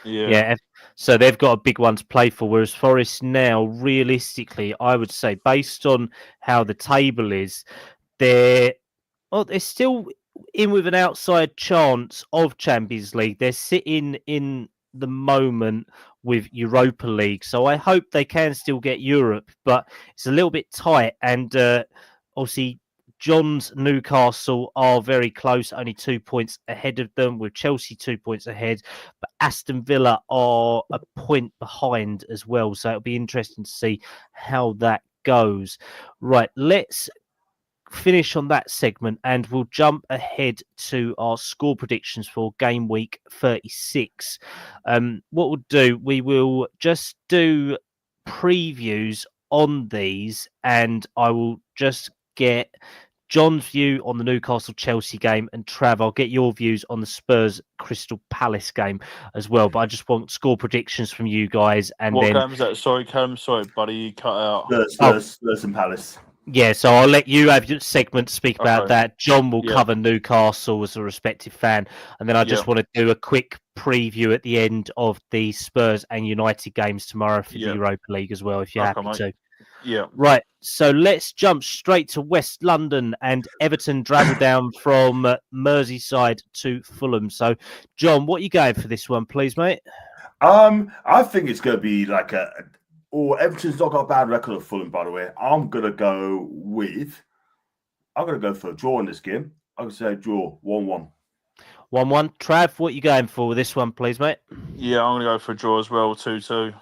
Yeah. So they've got a big one to play for, whereas Forest now, realistically, I would say, based on how the table is, they're still in with an outside chance of Champions League. They're sitting in the moment with Europa League. So I hope they can still get Europe, but it's a little bit tight. And obviously, John's Newcastle are very close, only 2 points ahead of them, with Chelsea 2 points ahead. But Aston Villa are a point behind as well. So it'll be interesting to see how that goes. Right, let's finish on that segment and we'll jump ahead to our score predictions for game week 36. What we'll do, we will just do previews on these, and I will just get John's view on the Newcastle-Chelsea game, and Trav, I'll get your views on the Spurs-Crystal Palace game as well. But I just want score predictions from you guys. And what game is that? Sorry, Kallum. Sorry, buddy, you cut out. Spurs and Palace. Yeah, so I'll let you have your segment to speak about that. John will cover Newcastle as a respective fan. And then I just want to do a quick preview at the end of the Spurs and United games tomorrow for the Europa League as well, if you're happy to. Yeah. Right, so let's jump straight to West London, and Everton travel down from Merseyside to Fulham. So, John, what are you going for this one, please, mate? I think it's going to be like Everton's not got a bad record of Fulham, by the way. I'm going to go for a draw in this game. I'm going to say draw, 1-1. 1-1. Trav, what are you going for with this one, please, mate? Yeah, I'm going to go for a draw as well, 2-2.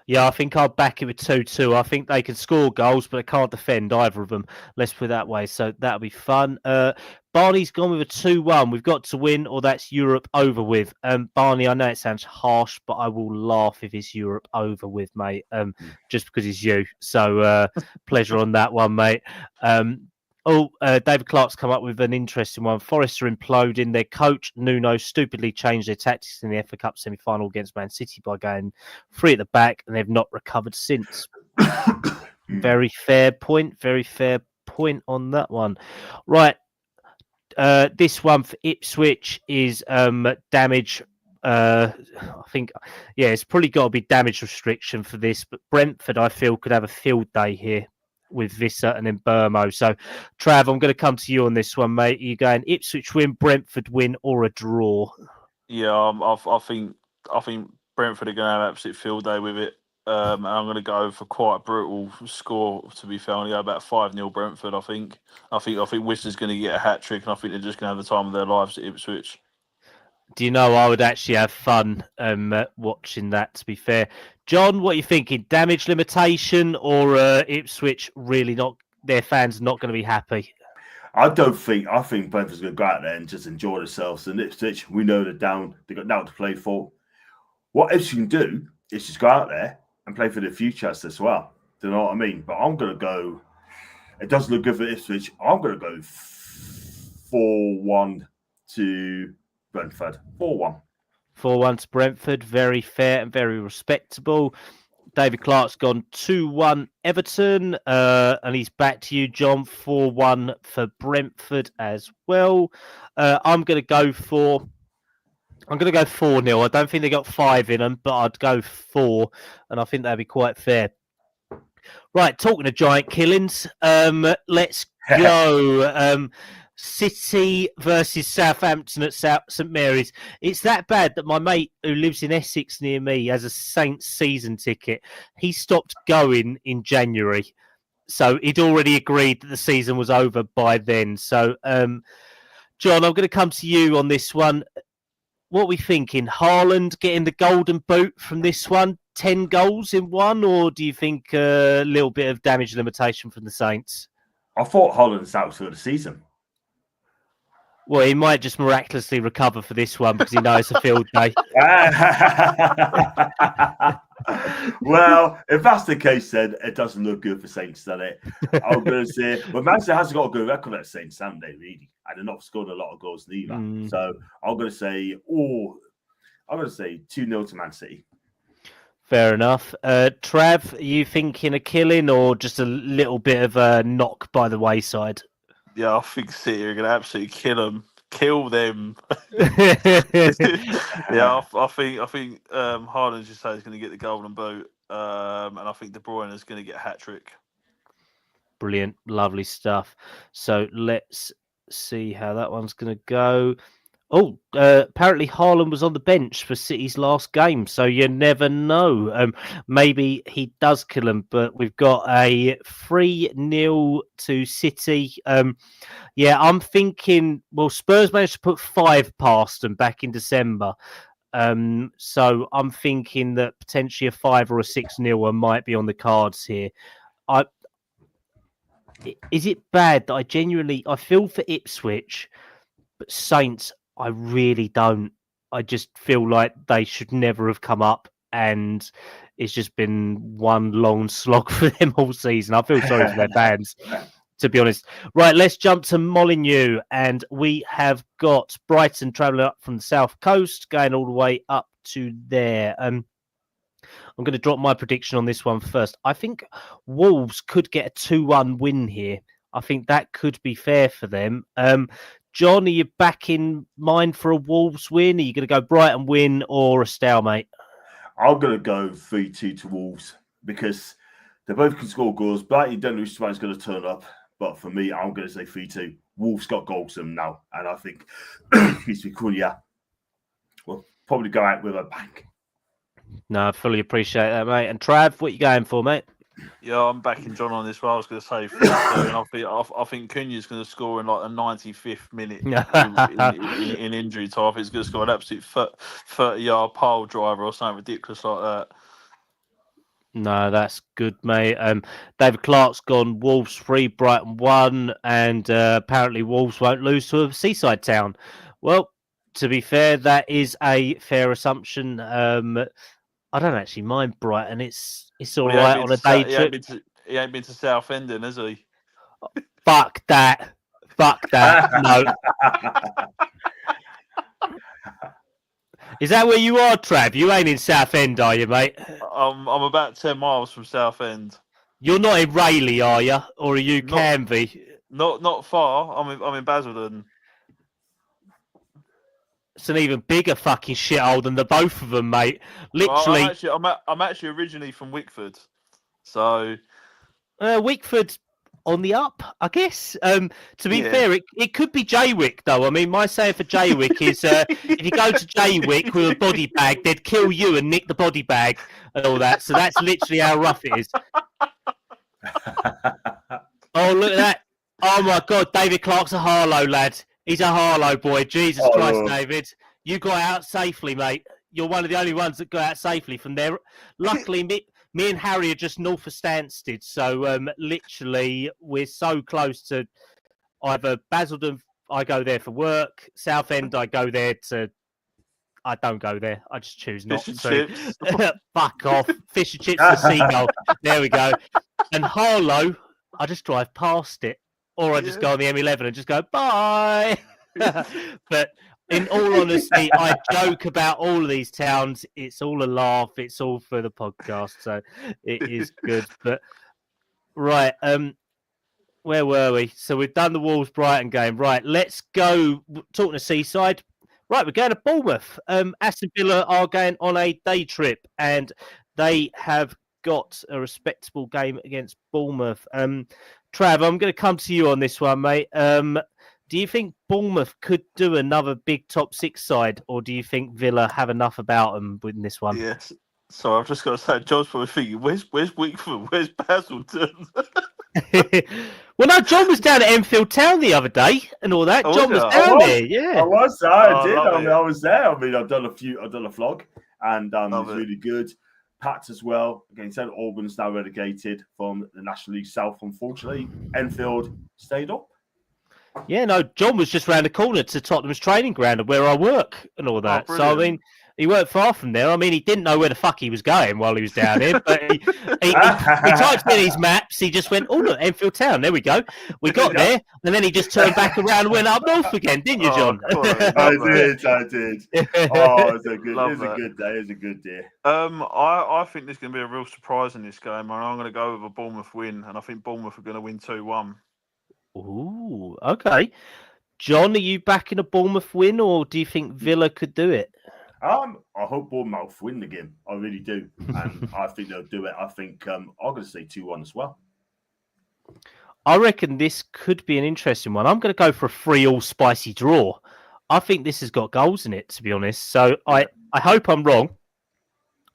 Yeah, I think I'll back it with 2-2. I think they can score goals, but they can't defend either of them. Let's put it that way. So that'll be fun. Barney's gone with a 2-1. We've got to win, or that's Europe over with. Barney, I know it sounds harsh, but I will laugh if it's Europe over with, mate. Just because it's you. So pleasure on that one, mate. David Clark's come up with an interesting one. Forest are imploding. Their coach, Nuno, stupidly changed their tactics in the FA Cup semi-final against Man City by going 3 at the back, and they've not recovered since. Very fair point. Very fair point on that one. Right. This one for Ipswich is damage. I think, it's probably got to be damage restriction for this. But Brentford, I feel, could have a field day here with Visser and then Burmo. So, Trav, I'm going to come to you on this one, mate. Are you going Ipswich win, Brentford win, or a draw? Yeah, I think Brentford are going to have an absolute field day with it. And I'm going to go for quite a brutal score. To be fair, I'm going to go about 5-0 Brentford. I think Whistler's going to get a hat trick, and I think they're just going to have the time of their lives at Ipswich. Do you know, I would actually have fun watching that, to be fair. John, what are you thinking? Damage limitation or Ipswich really not, their fans not going to be happy? I think Brentford's going to go out there and just enjoy themselves. And Ipswich, we know they're down. They've got now to play for. What Ipswich can do is just go out there and play for the futures as well. Do you know what I mean? But I'm going to go, it doesn't look good for Ipswich. I'm going to go 4-1 to Brentford. 4-1. 4-1 to Brentford. Very fair and very respectable. David Clark's gone 2-1 Everton. And he's back to you, John. 4-1 for Brentford as well. I'm going to go 4-0. I don't think they got 5 in them, but I'd go 4. And I think that'd be quite fair. Right, talking of giant killings, let's go. City versus Southampton at St Mary's. It's that bad that my mate who lives in Essex near me has a Saints season ticket. He stopped going in January. So he'd already agreed that the season was over by then. So, John, I'm going to come to you on this one. What are we thinking? Haaland getting the golden boot from this one? 10 goals in one? Or do you think a little bit of damage limitation from the Saints? I thought Haaland's out for the season. Well, he might just miraculously recover for this one because he knows it's a field day. Well, if that's the case, then it doesn't look good for Saints, does it? I'm going to say, but Manchester hasn't got a good record at Saints, haven't they, really? And they're not scored a lot of goals neither. So I'm going to say, 2-0 to Man City. Fair enough. Trav, are you thinking a killing or just a little bit of a knock by the wayside? Yeah, I think City are going to absolutely kill them. I think Haaland just says he's going to get the golden boot, and I think De Bruyne is going to get a hat trick. Brilliant, lovely stuff. So let's see how that one's going to go. Oh, apparently Haaland was on the bench for City's last game, so you never know. Maybe he does kill him, but we've got a 3-0 to City. I'm thinking, well, Spurs managed to put 5 past them back in December. So I'm thinking that potentially a 5 or a 6-0 might be on the cards here. Is it bad that I feel for Ipswich, but Saints, I really don't. I just feel like they should never have come up, and it's just been one long slog for them all season. I feel sorry for their fans, to be honest. Right, let's jump to Molineux, and we have got Brighton travelling up from the south coast, going all the way up to there. I'm going to drop my prediction on this one first. I think Wolves could get a 2-1 win here. I think that could be fair for them. John, are you back in mind for a Wolves win? Are you going to go Brighton win or a stalemate? I'm going to go 3-2 to Wolves because they both can score goals. Brighton, you don't know which one's going to turn up. But for me, I'm going to say 3-2. Wolves got goals in them now. And I think we'll probably go out with a bang. No, I fully appreciate that, mate. And Trav, what are you going for, mate? Yeah, I'm backing John on this one. I was going to say 3-2, and I think Cunha's going to score in like the 95th minute in injury time. I think he's going to score an absolute 30-yard pole driver or something ridiculous like that. No, that's good, mate. David Clark's gone Wolves 3, Brighton 1, and apparently Wolves won't lose to a seaside town. Well, to be fair, that is a fair assumption. I don't actually mind Brighton. It's all Well, right on a day he ain't trip. he ain't been to Southend, then, has he? Fuck that. Fuck that. No. Is that where you are, Trav? You ain't in Southend, are you, mate? I'm about 10 miles from Southend. You're not in Rayleigh, are you? Or are you Canvey? Not far. I'm in Basildon. It's an even bigger fucking shithole than the both of them, mate. Literally. I'm actually originally from Wickford, so Wickford on the up, I guess. To be fair, it could be Jaywick, though. I mean, my saying for Jaywick is if you go to Jaywick with a body bag, they'd kill you and nick the body bag and all that. So that's literally how rough it is. Oh, look at that. Oh, my God. David Clark's a Harlow, lad. He's a Harlow boy. Jesus Christ, David. You got out safely, mate. You're one of the only ones that got out safely from there. Luckily, me and Harry are just north of Stansted. So, literally, we're so close to either Basildon, I go there for work. Southend, I go there to... I don't go there. I just choose not fish and to. chips. Fuck off. Fish and chips and seagull. There we go. And Harlow, I just drive past it. Or I just go on the M11 and just go, bye. But in all honesty, I joke about all of these towns. It's all a laugh. It's all for the podcast. So it is good. But right, where were we? So we've done the Wolves Brighton game. Right, let's go talking to Seaside. Right, we're going to Bournemouth. Aston Villa are going on a day trip, and they have got a respectable game against Bournemouth. Trav, I'm going to come to you on this one, mate. Do you think Bournemouth could do another big top six side, or do you think Villa have enough about them in this one? Yes. So I've just got to say, John's probably thinking, where's Wickford? Where's Basildon? Well, no, John was down at Enfield Town the other day and all that. John was down there, yeah. I was. I did. I was there. I mean, I've done a vlog, and it's really good. Packed as well. Again, St Albans now relegated from the National League South. Unfortunately, Enfield stayed up. Yeah, no, John was just round the corner to Tottenham's training ground where I work and all that. So, I mean, he weren't far from there. I mean, he didn't know where the fuck he was going while he was down here, but he typed in his maps. He just went, oh, look, Enfield Town. There we go. We got there. And then he just turned back around and went up north again, didn't you, John? I did. Oh, it's a good day. It's a good day. I think there's going to be a real surprise in this game, and I'm going to go with a Bournemouth win, and I think Bournemouth are going to win 2-1. Ooh, okay. John, are you backing a Bournemouth win, or do you think Villa could do it? I hope Bournemouth win the game. I really do. And I think they'll do it. I think I'm going to say 2-1 as well. I reckon this could be an interesting one. I'm going to go for a 3-3 spicy draw. I think this has got goals in it, to be honest. So I hope I'm wrong.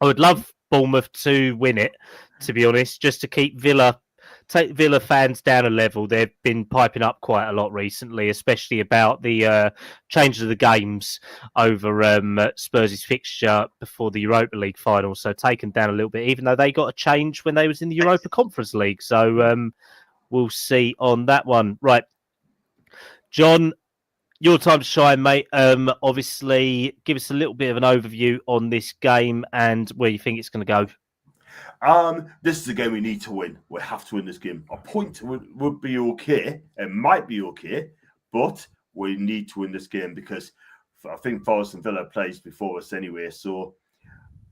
I would love Bournemouth to win it, to be honest, just to keep take Villa fans down a level. They've been piping up quite a lot recently, especially about the changes of the games over Spurs' fixture before the Europa League final. So taken down a little bit, even though they got a change when they was in the Europa Conference League. So we'll see on that one. Right, John, your time to shine, mate. Obviously, give us a little bit of an overview on this game and where you think it's going to go. This is a game we need to win. We have to win this game. A point would be okay. It might be okay, but we need to win this game because I think Forest and Villa plays before us anyway. So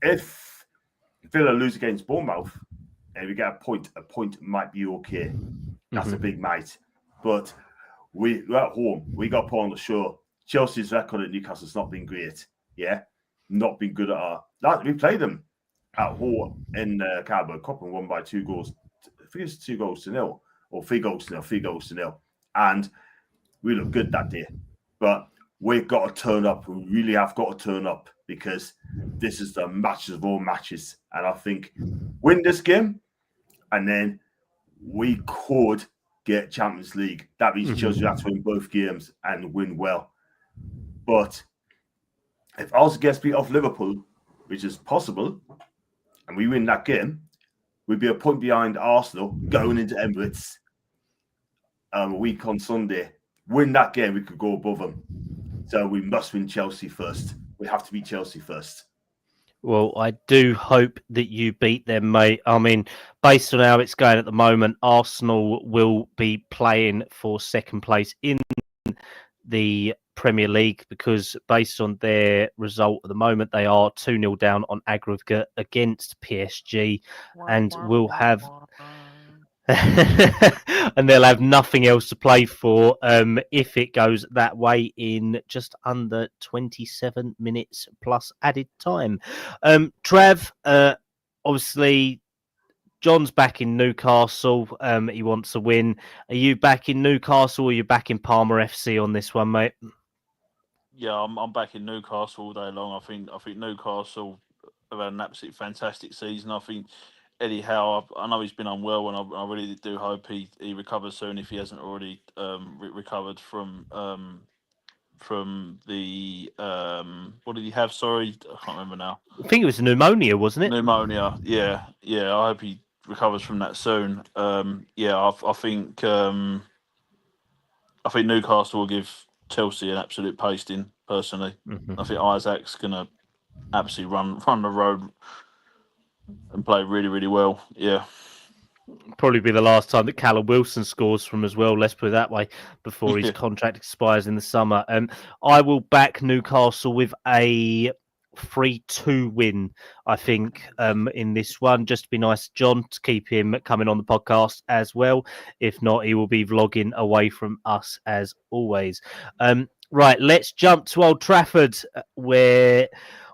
if Villa lose against Bournemouth and we get a point might be okay. That's a big might. But we're at home. We got put on the show. Chelsea's record at Newcastle's not been great. Yeah, not been good at all. We played them at home in the Carabao Cup and won by 2 goals. I think it's 2-0 or 3-0. And we looked good that day. But we've got to turn up. We really have got to turn up because this is the match of all matches. And I think win this game and then we could get Champions League. That means Chelsea have to win both games and win well. But if Arsenal gets beat off Liverpool, which is possible, and we win that game, We'd be a point behind Arsenal going into Emirates a week on Sunday. Win that game, we could go above them. So we must win Chelsea first. We have to beat Chelsea first. Well, I do hope that you beat them, mate. I mean, based on how it's going at the moment, Arsenal will be playing for second place in the Premier League because based on their result at the moment, they are 2-0 down on aggregate against PSG and will have... and they'll have nothing else to play for if it goes that way in just under 27 minutes plus added time. Trav, obviously, John's back in Newcastle. He wants to win. Are you back in Newcastle or are you back in Palmer FC on this one, mate? Yeah, I'm back in Newcastle all day long. I think Newcastle have had an absolutely fantastic season. I think Eddie Howe, I know he's been unwell, and I really do hope he recovers soon if he hasn't already recovered from the what did he have? Sorry, I can't remember now. I think it was pneumonia, wasn't it? Pneumonia. Yeah. I hope he recovers from that soon. I think Newcastle will give Chelsea an absolute pasting. Personally, I think Isaac's gonna absolutely run the road and play really, really well. Yeah. Probably be the last time that Kallum Wilson scores from as well, let's put it that way, before his contract expires in the summer. I will back Newcastle with a 3-2 win, I think, in this one. Just to be nice, John, to keep him coming on the podcast as well. If not, he will be vlogging away from us as always. Right, let's jump to Old Trafford, where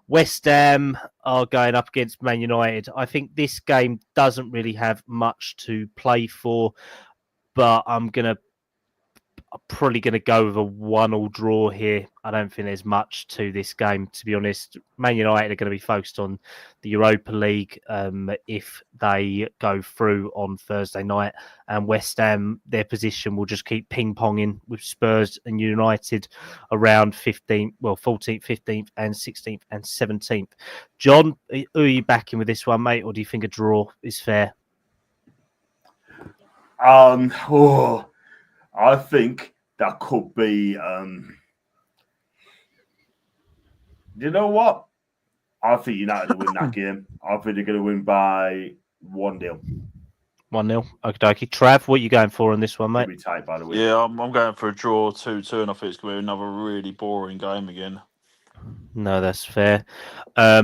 West Ham are going up against Man United. I think this game doesn't really have much to play for, but I'm probably going to go with a 1-1 draw here. I don't think there's much to this game, to be honest. Man United are going to be focused on the Europa League if they go through on Thursday night. And West Ham, their position will just keep ping-ponging with Spurs and United around 14th, 15th and 16th and 17th. John, who are you backing with this one, mate? Or do you think a draw is fair? I think that could be. You know what? I think United will win that game. I think they're going to win by 1-0. 1-0. Okay. Trav, what are you going for on this one, mate? It'll be tight, by the way. Yeah, I'm going for a draw 2-2, and I think it's going to be another really boring game again. No, that's fair. I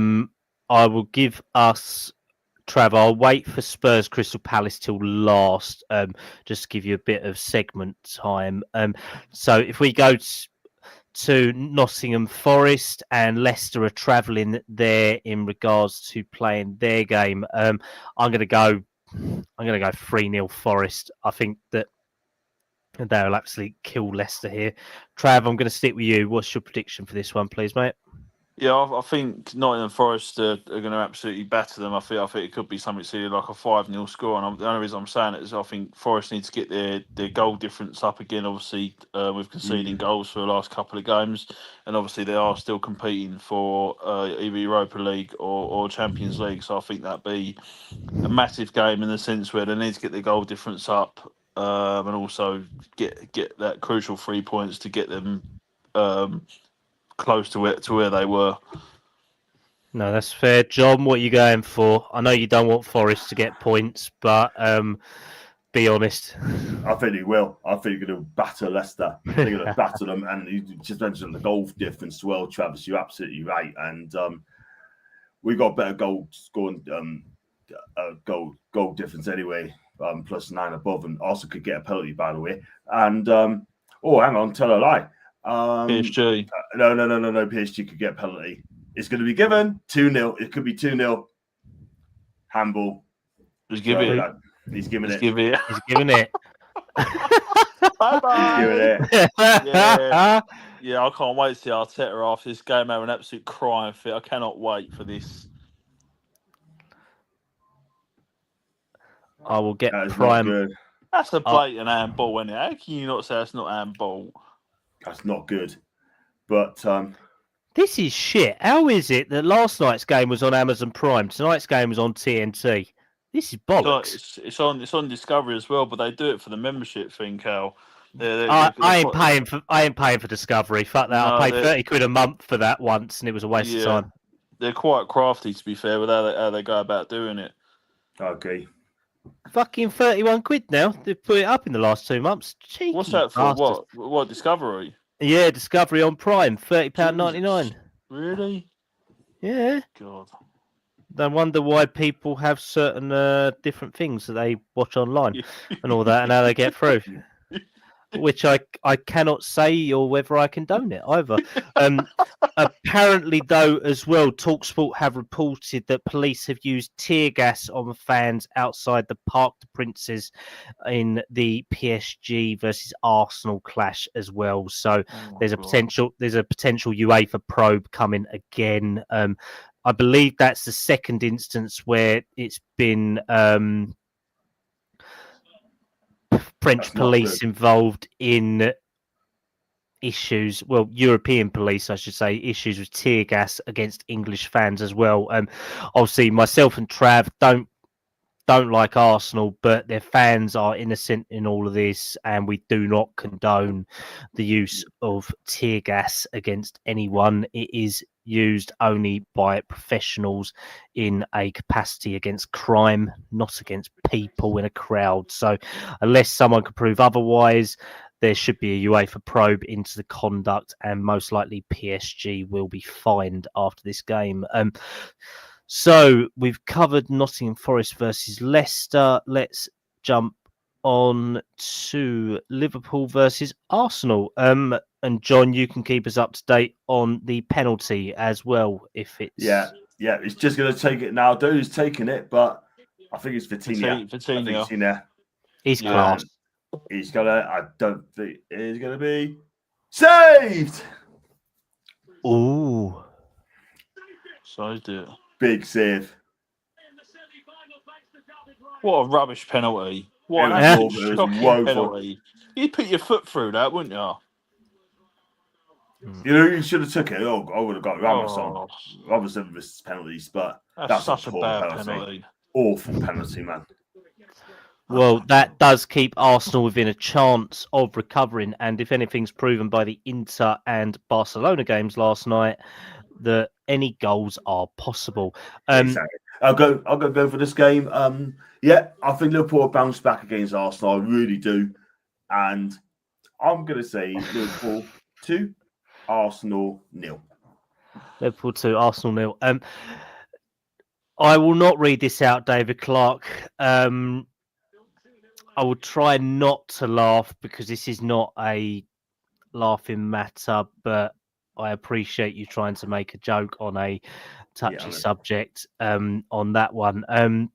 will give us... Trav, I'll wait for Spurs Crystal Palace till last, just to give you a bit of segment time. So if we go to Nottingham Forest and Leicester are travelling there in regards to playing their game, I'm going to go 3-0 Forest. I think that they'll absolutely kill Leicester here. Trav, I'm going to stick with you. What's your prediction for this one, please, mate? Yeah, I think Nottingham Forest are going to absolutely batter them. I think it could be something silly like a 5-0 score. And the only reason I'm saying it is I think Forest need to get their goal difference up again. Obviously, with conceding goals for the last couple of games, and obviously they are still competing for either Europa League or Champions League. So I think that'd be a massive game in the sense where they need to get their goal difference up and also get that crucial 3 points to get them close to where they were. No, that's fair. John, what are you going for? I know you don't want Forest to get points, but be honest. I think he will. I think he's going to batter Leicester. They're going to batter them. And you just mentioned the goal difference as well, Travis. You're absolutely right. And we got better goal scoring, goal difference anyway, +9 above, and also could get a penalty, by the way. And hang on, tell a lie. PSG. No. PSG could get a penalty. It's going to be given 2-0. It could be 2-0. Handball. He's giving it. He's giving it. He's giving it. Bye-bye. He's giving it. Yeah, I can't wait to see Arteta after this game have an absolute crying fit. I cannot wait for this. I will get prime. That's a blatant handball, isn't it? How can you not say that's not handball? That's not good. But this is shit. How is it that last night's game was on Amazon Prime, tonight's game was on TNT? This is bollocks. It's on Discovery as well, but they do it for the membership thing, Cal. I ain't paying for Discovery. Fuck that. No, I paid 30 quid a month for that once, and it was a waste of time. They're quite crafty, to be fair, with how they go about doing it. Okay. Fucking 31 quid now. They've put it up in the last 2 months. Cheeky What's that for? bastards. What Discovery? Yeah, Discovery on Prime, £30.99. Really? Yeah. God. I wonder why people have certain different things that they watch online and all that, and how they get through. Which I cannot say, or whether I condone it either. Apparently, though, as well, TalkSport have reported that police have used tear gas on fans outside the Parc des Princes in the PSG versus Arsenal clash as well. So there's a potential UEFA probe coming again. I believe that's the second instance where it's been French police involved in issues, well, European police, I should say, issues with tear gas against English fans as well. Obviously, myself and Trav don't like Arsenal, but their fans are innocent in all of this, and we do not condone the use of tear gas against anyone. It is used only by professionals in a capacity against crime, not against people in a crowd. So unless someone can prove otherwise, there should be a UEFA probe into the conduct, and most likely PSG will be fined after this game. So we've covered Nottingham Forest versus Leicester. Let's jump on to Liverpool versus Arsenal. And John, you can keep us up to date on the penalty as well, if it's it's just going to take it now. Dude's taking it, but I think it's Vitinha. He's class. He's gonna. I don't think he's gonna be saved. Ooh, so dear. Big save. What a rubbish penalty. What an absolute shocking penalty. You'd put your foot through that, wouldn't you? You know, you should have took it. Oh, I would have got Ramos on. Robinson missed penalties, but that's such a bad penalty. Awful penalty, man. Well, that does keep Arsenal within a chance of recovering, and if anything's proven by the Inter and Barcelona games last night, that any goals are possible. Exactly. I'll go for this game. I think Liverpool will bounce back against Arsenal. I really do, and I'm going to say Liverpool 2, Arsenal 0. Liverpool 2, Arsenal 0. I will not read this out, David Clark. I will try not to laugh because this is not a laughing matter, but I appreciate you trying to make a joke on a touchy subject on that one.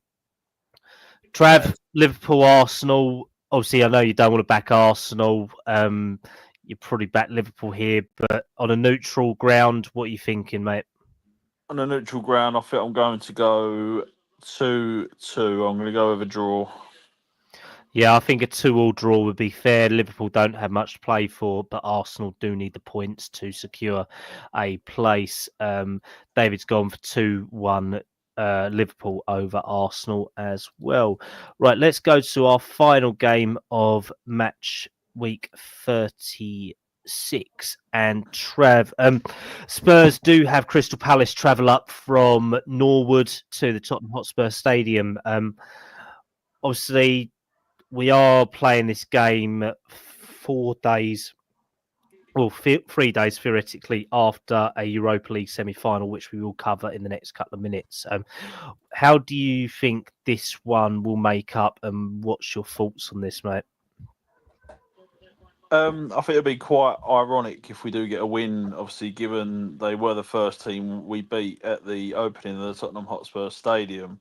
Trav, Liverpool, Arsenal. Obviously, I know you don't want to back Arsenal. You probably back Liverpool here, but on a neutral ground, what are you thinking, mate? On a neutral ground, I think I'm going to go 2-2. I'm going to go with a draw. Yeah, I think a 2-2 draw would be fair. Liverpool don't have much to play for, but Arsenal do need the points to secure a place. David's gone for 2-1 Liverpool over Arsenal as well. Right, let's go to our final game of match week 36. And Trav, Spurs do have Crystal Palace travel up from Norwood to the Tottenham Hotspur Stadium. Obviously, we are playing this game 4 days, well, 3 days theoretically after a Europa League semi-final, which we will cover in the next couple of minutes. How do you think this one will make up, and what's your thoughts on this, mate? I think it'll be quite ironic if we do get a win, obviously, given they were the first team we beat at the opening of the Tottenham Hotspur Stadium.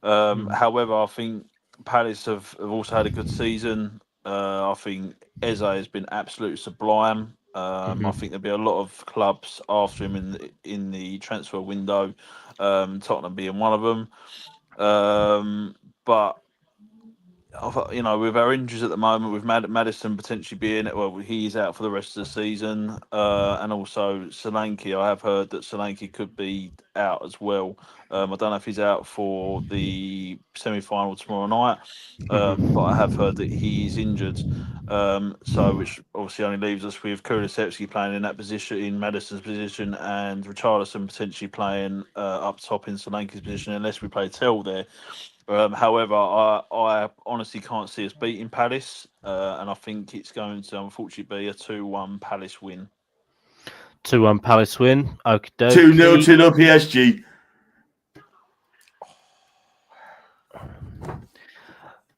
However, I think Palace have also had a good season. I think Eze has been absolutely sublime. I think there'll be a lot of clubs after him in the transfer window, Tottenham being one of them. But you know, with our injuries at the moment, with Maddison potentially being, well, he's out for the rest of the season, and also Solanke. I have heard that Solanke could be out as well. I don't know if he's out for the semi-final tomorrow night, but I have heard that he's injured. So which obviously only leaves us with Kulusevski playing in that position, in Maddison's position, and Richarlison potentially playing up top in Solanke's position, unless we play Tell there. However, I honestly can't see us beating Palace, and I think it's going to unfortunately be a 2-1 Palace win. 2-1 Palace win. Okay, 2-0 to the PSG.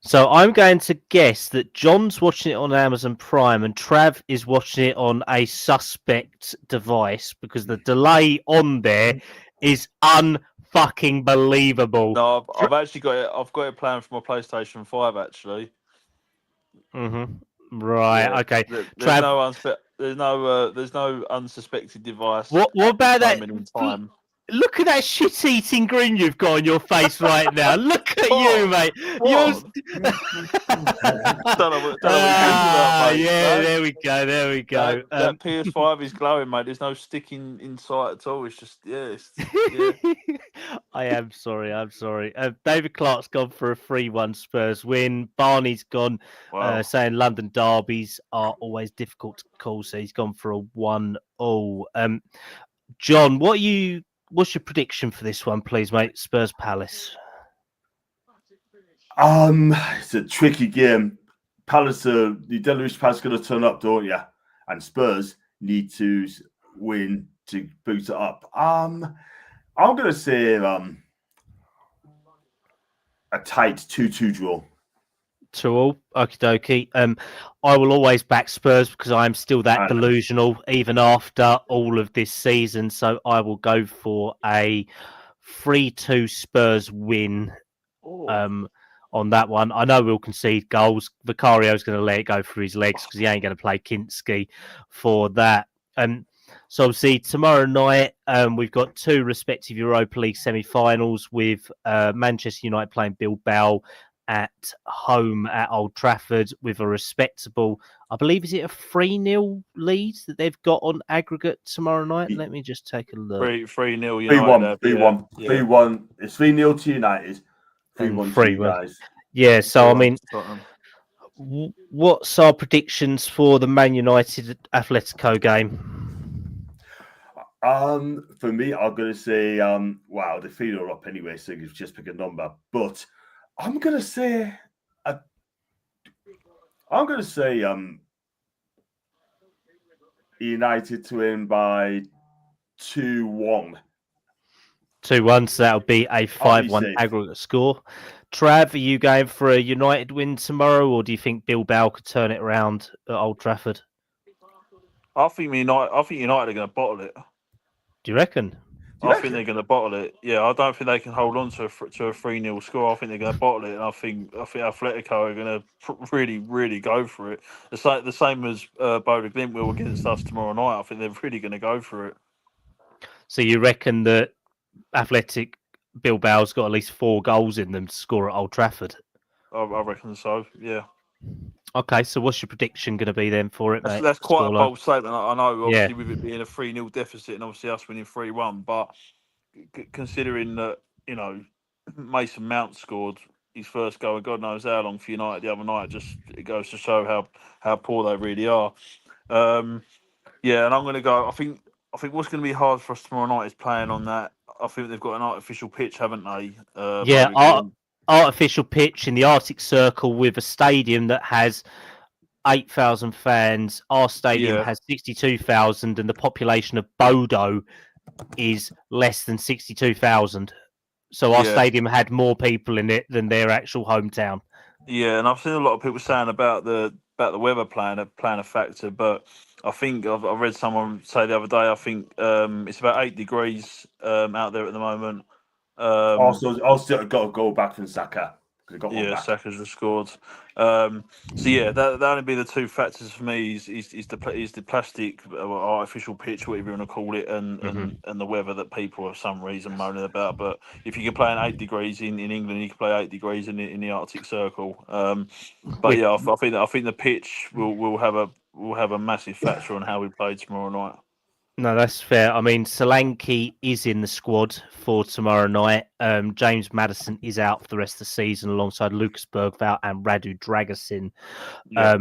So I'm going to guess that John's watching it on Amazon Prime and Trav is watching it on a suspect device because the delay on there is unfucking believable. No, I've actually got it. I've got it planned for my PlayStation 5 actually. Right. Yeah. Okay. There's no unsuspected device. What about that? In time. Look at that shit-eating grin you've got on your face right now. Look at you, mate. What? Don't know what you're about, mate. Yeah, there we go. That PS5 is glowing, mate. There's no sticking inside at all. It's just, yeah. I am sorry. David Clark's gone for a 3-1 Spurs win. Barney's gone saying London derbies are always difficult to call, so he's gone for a 1-1. John, what's your prediction for this one, please, mate? Spurs Palace. It's a tricky game. Palace, you don't know which Palace going to turn up, don't you? And Spurs need to win to boot it up. I'm going to say a tight 2-2 draw. 2-2. Okie dokie. I will always back Spurs because I am still that delusional even after all of this season. So I will go for a 3-2 Spurs win on that one. I know we'll concede goals. Vicario's going to let it go through his legs because he ain't going to play Kinski for that. So obviously tomorrow night we've got 2 respective Europa League semi-finals with Manchester United playing Bilbao at home at Old Trafford with a respectable, I believe, is it a 3-0 lead that they've got on aggregate tomorrow night? Let me just take a look. 3-0 United. 3-1. It's 3-0 to United. 3-1 to you guys. Yeah, so I mean, what's our predictions for the Man United Atletico game? For me, I'm going to say, the 3-0 up anyway, so you just pick a number. But I'm going to say United to win by 2-1. 2-1, so that'll be a 5-1 aggregate score. Trav, are you going for a United win tomorrow, or do you think Bilbao could turn it around at Old Trafford? I think United are going to bottle it. Do you reckon? I think they're going to bottle it. Yeah, I don't think they can hold on to a 3-0 score. I think they're going to bottle it, and I think Atletico are going to really, really go for it. The same as Bodo Glimt will against us tomorrow night. I think they're really going to go for it. So you reckon that Athletic Bilbao's got at least 4 goals in them to score at Old Trafford? I reckon so. Yeah. Okay, so what's your prediction going to be then for it, mate? That's quite a bold statement. I know, obviously, with it being a 3-0 deficit and obviously us winning 3-1, but considering that, Mason Mount scored his first goal, and God knows how long for United the other night, it goes to show how poor they really are. And I'm going to go. I think what's going to be hard for us tomorrow night is playing on that. I think they've got an artificial pitch, haven't they? Artificial pitch in the Arctic Circle with a stadium that has 8,000 fans. Our stadium has 62,000, and the population of Bodo is less than 62,000. So our stadium had more people in it than their actual hometown. Yeah, and I've seen a lot of people saying about the weather playing a factor, but I think I've read someone say the other day. I think it's about 8 degrees out there at the moment. Also got to go back from Saka. Saka's just scored. That only be the 2 factors for me is the plastic artificial pitch, whatever you want to call it, and the weather that people for some reason moaning about. But if you can play in 8 degrees in England, you can play 8 degrees in the Arctic Circle. I think the pitch will have a massive factor on how we play tomorrow night. No, that's fair. I mean, Solanke is in the squad for tomorrow night. James Maddison is out for the rest of the season alongside Lucas Bergvall and Radu Dragusin. Yeah.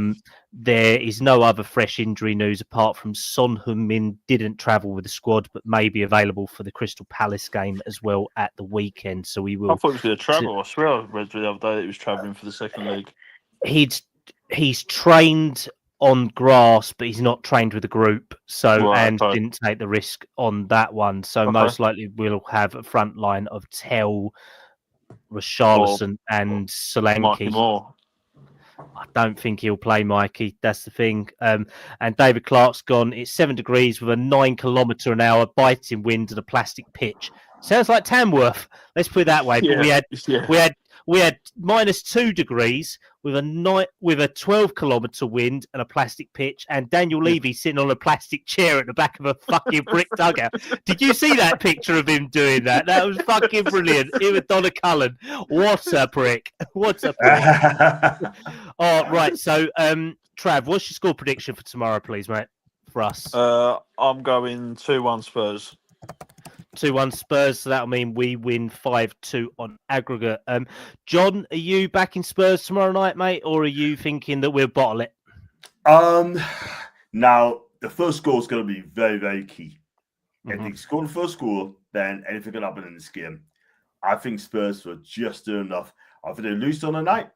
There is no other fresh injury news apart from Son Heung-min didn't travel with the squad, but may be available for the Crystal Palace game as well at the weekend. So we I will. thought he was going to travel. I swear I read the other day that he was travelling for the second leg. He's trained on grass, but he's not trained with a group. So Right, okay. didn't take the risk on that one. So most likely we'll have a front line of Tell, Richarlison, and Mikey Solanke. Moore. I don't think he'll play Mikey. That's the thing. And David Clark's gone. It's 7 degrees with a 9-kilometre-an-hour biting wind and a plastic pitch. Sounds like Tamworth. Let's put it that way. But we had -2 degrees with a 12-kilometre wind and a plastic pitch, and Daniel Levy sitting on a plastic chair at the back of a fucking brick dugout. Did you see that picture of him doing that? That was fucking brilliant. Him with Donna Cullen. What a prick. What a prick. Oh, right. So, Trav, what's your score prediction for tomorrow, please, mate, for us? I'm going 2-1 Spurs. 2-1 Spurs, so that'll mean we win 5-2 on aggregate. John, are you back in Spurs tomorrow night, mate, or are you thinking that we'll bottle it? Now, the first goal is going to be very, very key. If Mhm. they score the first goal, then anything can happen in this game. I think Spurs will just do enough. I think they lose on the night,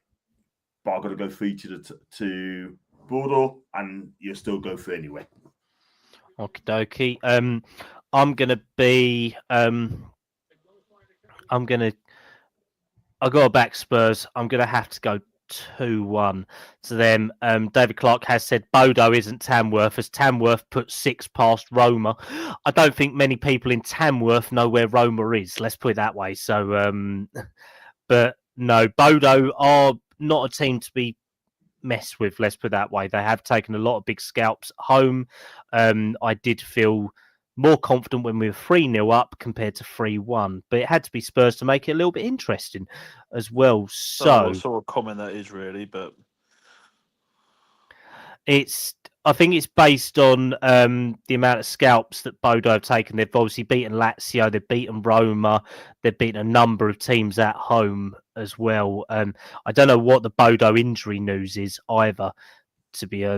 but I've got to go 3 to Bordeaux, and you'll still go through anyway. Okie dokie. I'm gonna be. I'll go back Spurs. I'm gonna have to go 2-1 to them. David Clark has said Bodo isn't Tamworth, as Tamworth put 6 past Roma. I don't think many people in Tamworth know where Roma is. Let's put it that way. So, but no, Bodo are not a team to be messed with. Let's put it that way. They have taken a lot of big scalps home. I did feel more confident when we were 3-0 up compared to 3-1, but it had to be Spurs to make it a little bit interesting as well. So, what sort of comment that is really, but I think it's based on the amount of scalps that Bodo have taken. They've obviously beaten Lazio, they've beaten Roma, they've beaten a number of teams at home as well. I don't know what the Bodo injury news is either. To be I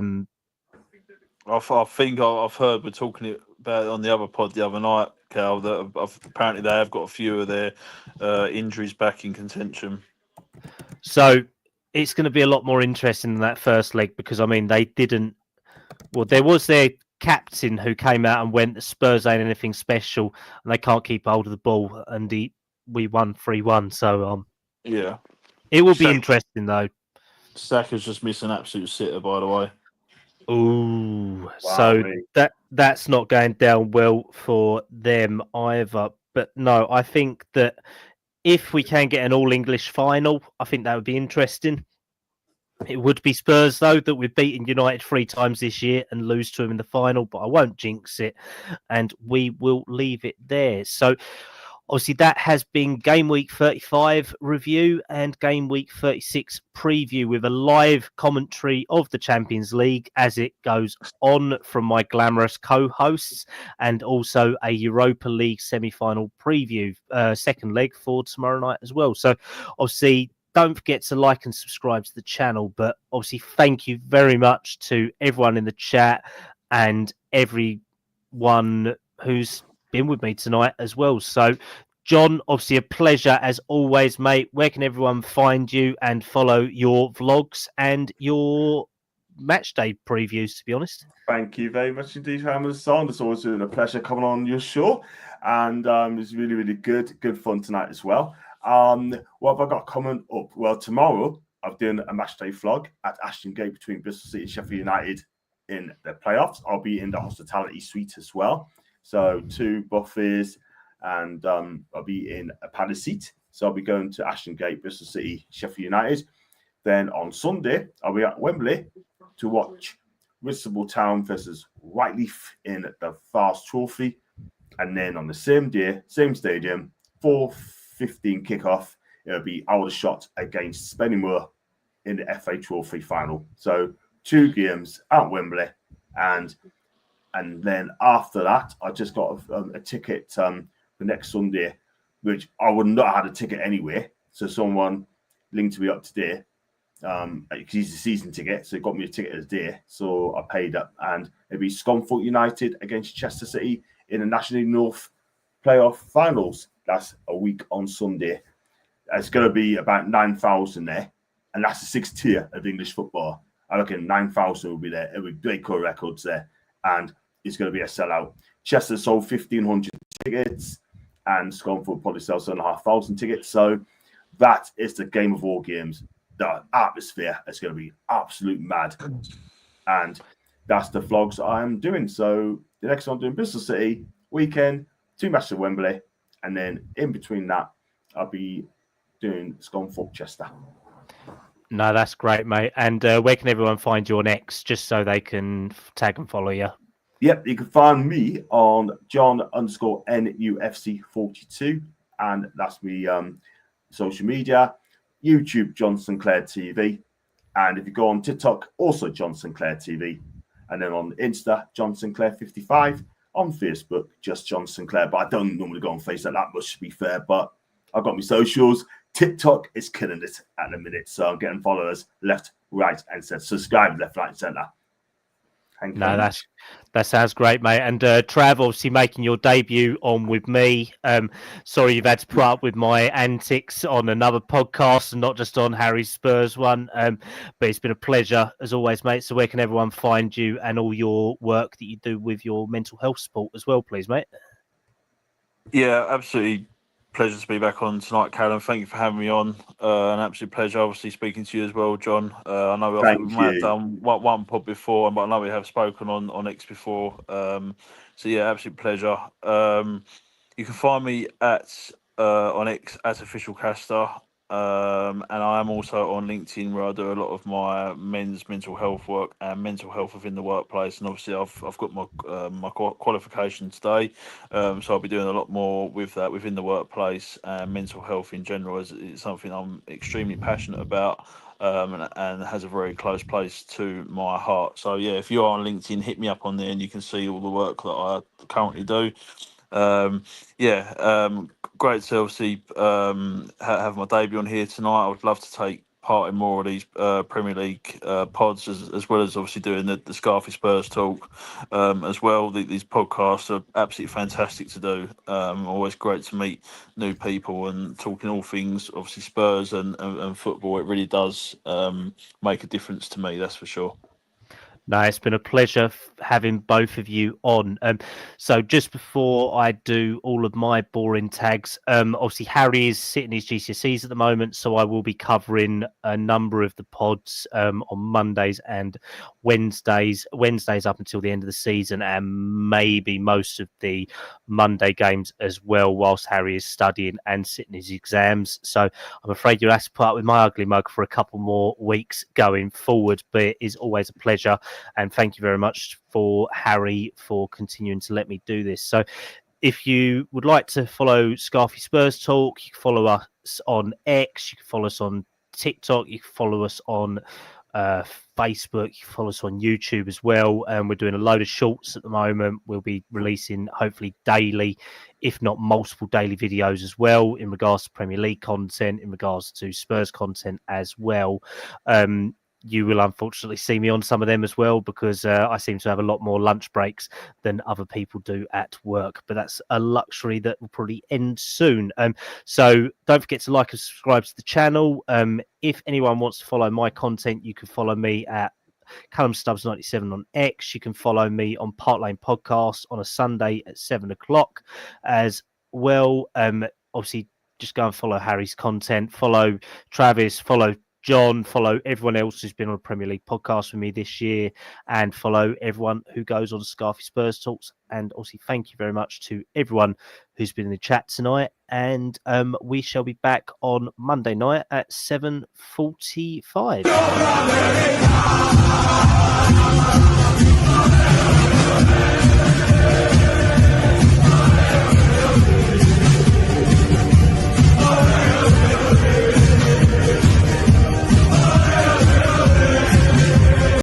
think I've heard we're talking about it on the other pod the other night, Cal, that apparently they have got a few of their injuries back in contention. So it's going to be a lot more interesting than that first leg, because I mean they didn't. Well, there was their captain who came out and went, the Spurs ain't anything special and they can't keep hold of the ball, and we won 3-1. So yeah, it will be interesting though. Saka's just missed an absolute sitter, by the way. Ooh, Wow, so mate. that's not going down well for them either. But no, I think that if we can get an all-English final, I think that would be interesting. It would be Spurs, though, that we've beaten United 3 times this year and lose to them in the final, but I won't jinx it, and we will leave it there. So, obviously, that has been Game Week 35 review and Game Week 36 preview with a live commentary of the Champions League as it goes on from my glamorous co-hosts, and also a Europa League semi-final preview, second leg for tomorrow night as well. So, obviously, don't forget to like and subscribe to the channel. But obviously, thank you very much to everyone in the chat and everyone who's been with me tonight as well. So, John, obviously a pleasure as always, mate. Where can everyone find you and follow your vlogs and your match day previews, to be honest? Thank you very much indeed for having us on. It's always been a pleasure coming on your show, and it's really, really good fun tonight as well. What have I got coming up? Well, tomorrow I'm doing a match day vlog at Ashton Gate between Bristol City and Sheffield United in the playoffs. I'll be in the hospitality suite as well, so 2 buffets, and I'll be in a padded seat. So I'll be going to Ashton Gate, Bristol City, Sheffield United. Then on Sunday I'll be at Wembley to watch Whitstable Town versus Whiteleaf in the Fast Trophy, and then on the same day, same stadium, 4:15 kickoff, it'll be Aldershot against Spennymoor in the FA Trophy final. So 2 games at Wembley, and And then after that, I just got a ticket the next Sunday, which I would not have had a ticket anyway. So someone linked me up today. Because he's a season ticket, so he got me a ticket a day. So I paid up, and it'll be Scunthorpe United against Chester City in the National North playoff finals. That's a week on Sunday. It's going to be about 9,000 there, and that's the sixth tier of English football. I reckon 9,000 will be there. It will break our records there, and it's going to be a sellout. Chester sold 1,500 tickets, and Scunthorpe probably sell 7,500 tickets. So that is the game of all games. The atmosphere is going to be absolute mad, and that's the vlogs I'm doing. So the next one I'm doing Bristol City weekend, 2 matches at Wembley, and then in between that I'll be doing Scunthorpe Chester. No, that's great, mate. And where can everyone find you on X, just so they can tag and follow you? Yep, you can find me on John_NUFC42, and that's me social media. YouTube, John Sinclair TV. And if you go on TikTok, also John Sinclair TV. And then on Insta, John Sinclair 55. On Facebook, just John Sinclair. But I don't normally go on Facebook that much, to be fair. But I've got my socials. TikTok is killing it at the minute. So I'm getting followers left, right, and centre. Subscribe left, right, and centre. No, that sounds great, mate. And Trav, obviously making your debut on with me. Sorry you've had to put up with my antics on another podcast and not just on Harry Spurs one. But it's been a pleasure as always, mate. So where can everyone find you and all your work that you do with your mental health support as well, please, mate? Yeah, absolutely. Pleasure to be back on tonight, Kallum. Thank you for having me on. An absolute pleasure, obviously, speaking to you as well, John. I know we might have done one pod before, but I know we have spoken on X before. So, yeah, absolute pleasure. You can find me on X at Official Caster. And I am also on LinkedIn, where I do a lot of my men's mental health work and mental health within the workplace. And obviously, I've got my qualification today, so I'll be doing a lot more with that within the workplace. And mental health in general is something I'm extremely passionate about, and has a very close place to my heart. So yeah, if you are on LinkedIn, hit me up on there, and you can see all the work that I currently do. Great to obviously have my debut on here tonight. I would love to take part in more of these Premier League pods, as well as obviously doing the Scarfey Spurs Talk as well. These podcasts are absolutely fantastic to do. Always great to meet new people and talking all things obviously Spurs and football. It really does make a difference to me, that's for sure. No, it's been a pleasure having both of you on. So just before I do all of my boring tags, obviously Harry is sitting his GCSEs at the moment, so I will be covering a number of the pods on Mondays and Wednesdays up until the end of the season, and maybe most of the Monday games as well, whilst Harry is studying and sitting his exams. So I'm afraid you'll have to put up with my ugly mug for a couple more weeks going forward, but it is always a pleasure. And thank you very much for Harry for continuing to let me do this. So if you would like to follow Scarfey Spurs Talk, you can follow us on X, you can follow us on TikTok, you can follow us on Facebook, you can follow us on YouTube as well. We're doing a load of shorts at the moment. We'll be releasing hopefully daily, if not multiple daily videos as well, in regards to Premier League content, in regards to Spurs content as well. You will unfortunately see me on some of them as well, because I seem to have a lot more lunch breaks than other people do at work. But that's a luxury that will probably end soon. So don't forget to like and subscribe to the channel. If anyone wants to follow my content, you can follow me at Kallum Stubbs 97 on X. You can follow me on Park Lane Podcast on a Sunday at 7:00 as well. Obviously, just go and follow Harry's content. Follow Travis. Follow John, follow everyone else who's been on a Premier League podcast with me this year, and follow everyone who goes on Scarfey Spurs Talks. And obviously, thank you very much to everyone who's been in the chat tonight. And we shall be back on Monday night at 7:45.